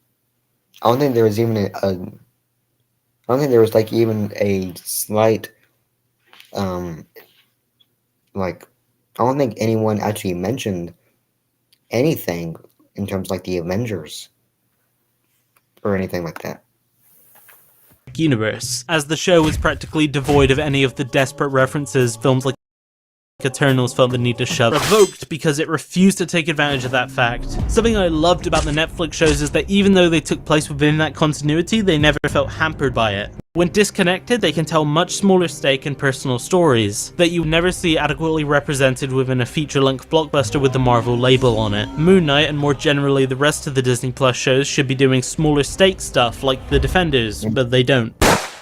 I don't think there was even even a slight I don't think anyone actually mentioned anything in terms the Avengers or anything like that. Universe, as the show was practically devoid of any of the desperate references films like Eternals felt the need to shove, revoked because it refused to take advantage of that fact. Something I loved about the Netflix shows is that even though they took place within that continuity, they never felt hampered by it. When disconnected, they can tell much smaller stake and personal stories that you never see adequately represented within a feature-length blockbuster with the Marvel label on it. Moon Knight, and more generally the rest of the Disney Plus shows, should be doing smaller stake stuff like The Defenders, but they don't.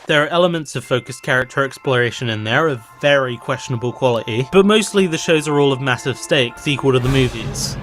There are elements of focused character exploration in there of very questionable quality, but mostly the shows are all of massive stakes equal to the movies.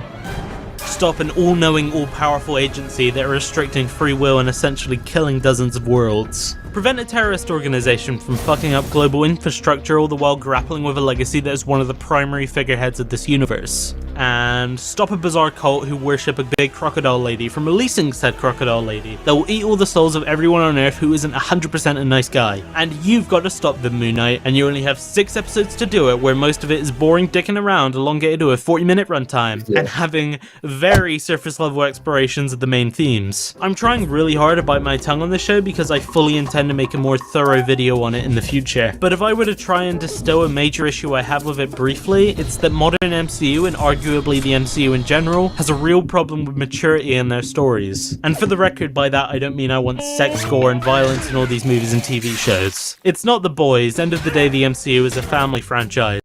stop an all-knowing, all-powerful agency that are restricting free will and essentially killing dozens of worlds. Prevent a terrorist organization from fucking up global infrastructure, all the while grappling with a legacy that is one of the primary figureheads of this universe. And stop a bizarre cult who worship a big crocodile lady from releasing said crocodile lady that will eat all the souls of everyone on Earth who isn't 100% a nice guy. And you've got to stop the Moon Knight, and you only have 6 episodes to do it, where most of it is boring dicking around, elongated to a 40-minute runtime, and having very surface-level explorations of the main themes. I'm trying really hard to bite my tongue on this show because I fully intend to make a more thorough video on it in the future. But if I were to try and distill a major issue I have with it briefly, it's that modern MCU, and arguably the MCU in general, has a real problem with maturity in their stories. And for the record, by that I don't mean I want sex, gore, and violence in all these movies and TV shows. It's not The Boys. End of the day, the MCU is a family franchise.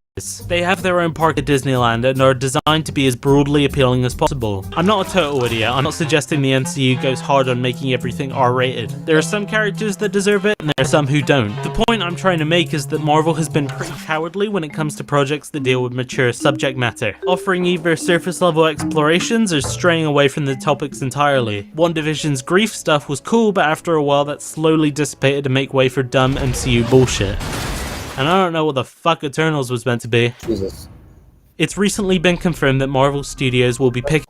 They have their own park at Disneyland and are designed to be as broadly appealing as possible. I'm not a total idiot. I'm not suggesting the MCU goes hard on making everything R-rated. There are some characters that deserve it, and there are some who don't. The point I'm trying to make is that Marvel has been pretty cowardly when it comes to projects that deal with mature subject matter, offering either surface-level explorations or straying away from the topics entirely. WandaVision's grief stuff was cool, but after a while that slowly dissipated to make way for dumb MCU bullshit. And I don't know what the fuck Eternals was meant to be. Jesus. It's recently been confirmed that Marvel Studios will be picking...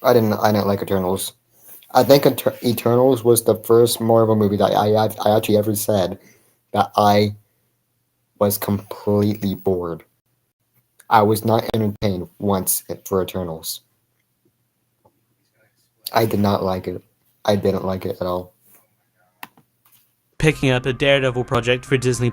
I didn't like Eternals. I think Eternals was the first Marvel movie that I actually ever said that I was completely bored. I was not entertained once for Eternals. I did not like it. I didn't like it at all. Picking up a Daredevil project for Disney+,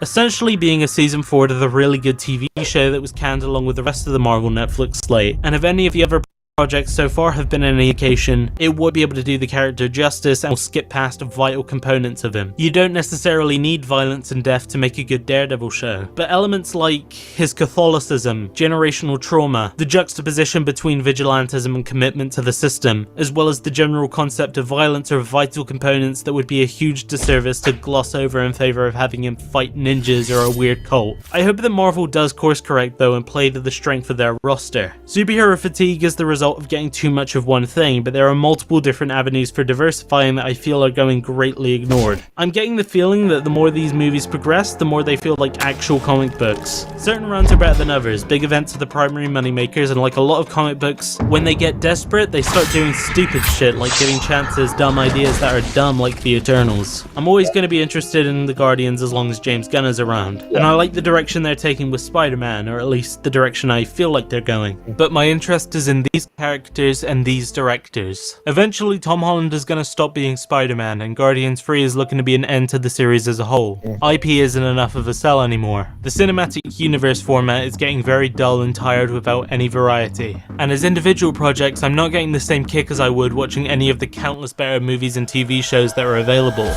essentially being a season 4 to the really good TV show that was canned along with the rest of the Marvel Netflix slate. And if any of the other projects so far have been any indication, it would be able to do the character justice and will skip past vital components of him. You don't necessarily need violence and death to make a good Daredevil show, but elements like his Catholicism, generational trauma, the juxtaposition between vigilantism and commitment to the system, as well as the general concept of violence are vital components that would be a huge disservice to gloss over in favor of having him fight ninjas or a weird cult. I hope that Marvel does course correct though and play to the strength of their roster. Superhero fatigue is the result of getting too much of one thing, but there are multiple different avenues for diversifying that I feel are going greatly ignored. I'm getting the feeling that the more these movies progress, the more they feel like actual comic books. Certain runs are better than others, big events are the primary moneymakers, and like a lot of comic books, when they get desperate, they start doing stupid shit like giving chances dumb ideas that are dumb like the Eternals. I'm always going to be interested in the Guardians as long as James Gunn is around, and I like the direction they're taking with Spider-Man, or at least the direction I feel like they're going. But my interest is in these characters and these directors. Eventually Tom Holland is going to stop being Spider-Man, and Guardians 3 is looking to be an end to the series as a whole. IP isn't enough of a sell anymore. The cinematic universe format is getting very dull and tired without any variety. And as individual projects, I'm not getting the same kick as I would watching any of the countless better movies and TV shows that are available.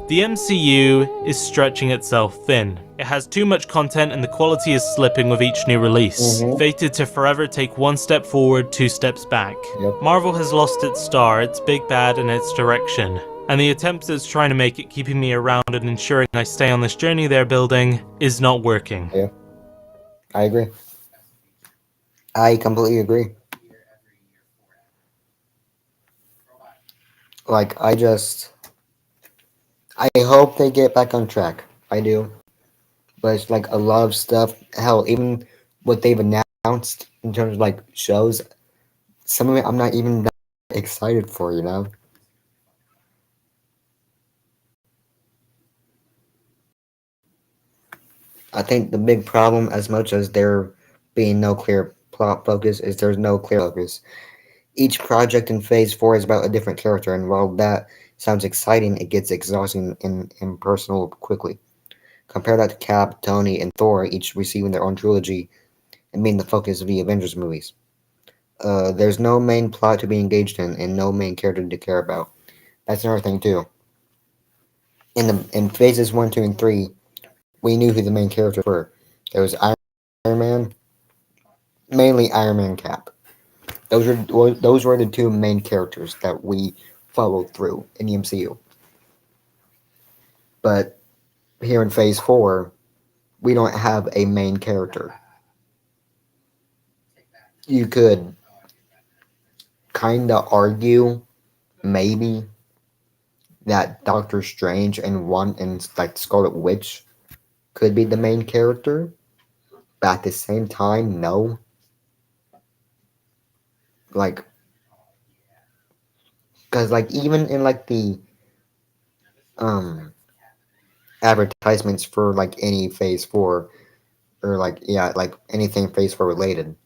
The MCU is stretching itself thin. It has too much content and the quality is slipping with each new release, fated to forever take one step forward, 2 steps back. Marvel has lost its star, its big bad, and its direction. And the attempts it's trying to make at keeping me around and ensuring I stay on this journey they're building is not working. Yeah, I agree. I completely agree. Like, I hope they get back on track. I do. But it's like a lot of stuff. Hell, even what they've announced in terms of like shows, some of it I'm not even that excited for, you know? I think the big problem, as much as there being no clear plot focus, is there's no clear focus. Each project in Phase 4 is about a different character, and while that sounds exciting, it gets exhausting and impersonal quickly. Compare that to Cap, Tony, and Thor, each receiving their own trilogy and being the focus of the Avengers movies. There's no main plot to be engaged in and no main character to care about. That's another thing too. In Phases 1, 2, and 3, we knew who the main characters were. There was Iron Man, mainly Iron Man, Cap. Those were the 2 main characters that we followed through in the MCU. But here in Phase 4, we don't have a main character. you could kind of argue maybe that Doctor Strange and like Scarlet Witch could be the main character, but at the same time, no. Like, because like even in like the um advertisements for like any Phase 4 or like like anything Phase 4 related,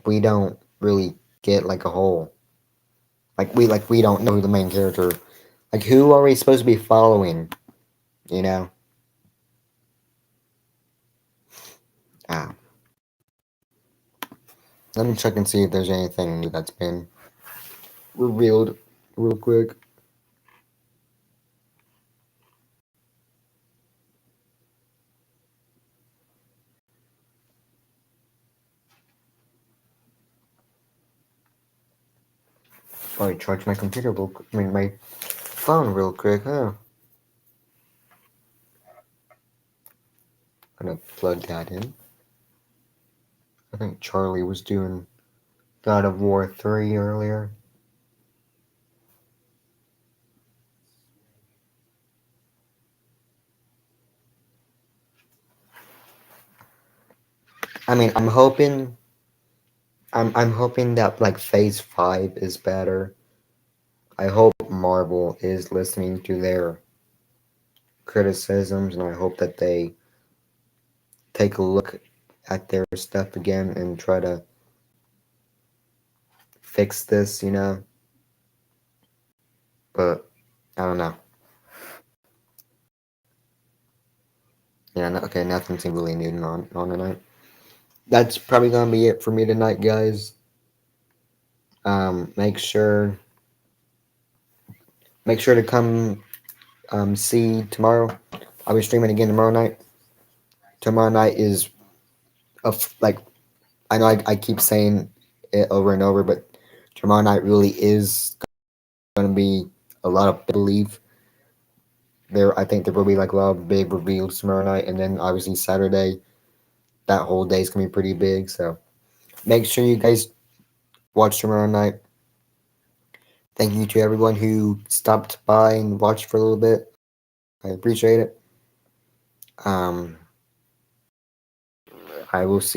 we don't really get like a whole we don't know who the main character, like who are we supposed to be following, you know? Ah, let me check and see if there's anything new that's been revealed real quick. Probably charge my computer my phone real quick, huh? Gonna plug that in. I think Charlie was doing God of War 3 earlier. I mean, I'm hoping that like Phase 5 is better. I hope Marvel is listening to their criticisms, and I hope that they take a look at their stuff again and try to fix this, you know? But I don't know. Yeah, okay, nothing seems really new on tonight. That's probably gonna be it for me tonight, guys. Make sure to come see tomorrow. I'll be streaming again tomorrow night. Tomorrow night is like, I know I keep saying it over and over, but tomorrow night really is going to be a lot of belief. I think there will be like a lot of big reveals tomorrow night, and then obviously Saturday, that whole day is going to be pretty big. So make sure you guys watch tomorrow night. Thank you to everyone who stopped by and watched for a little bit. I appreciate it. I will see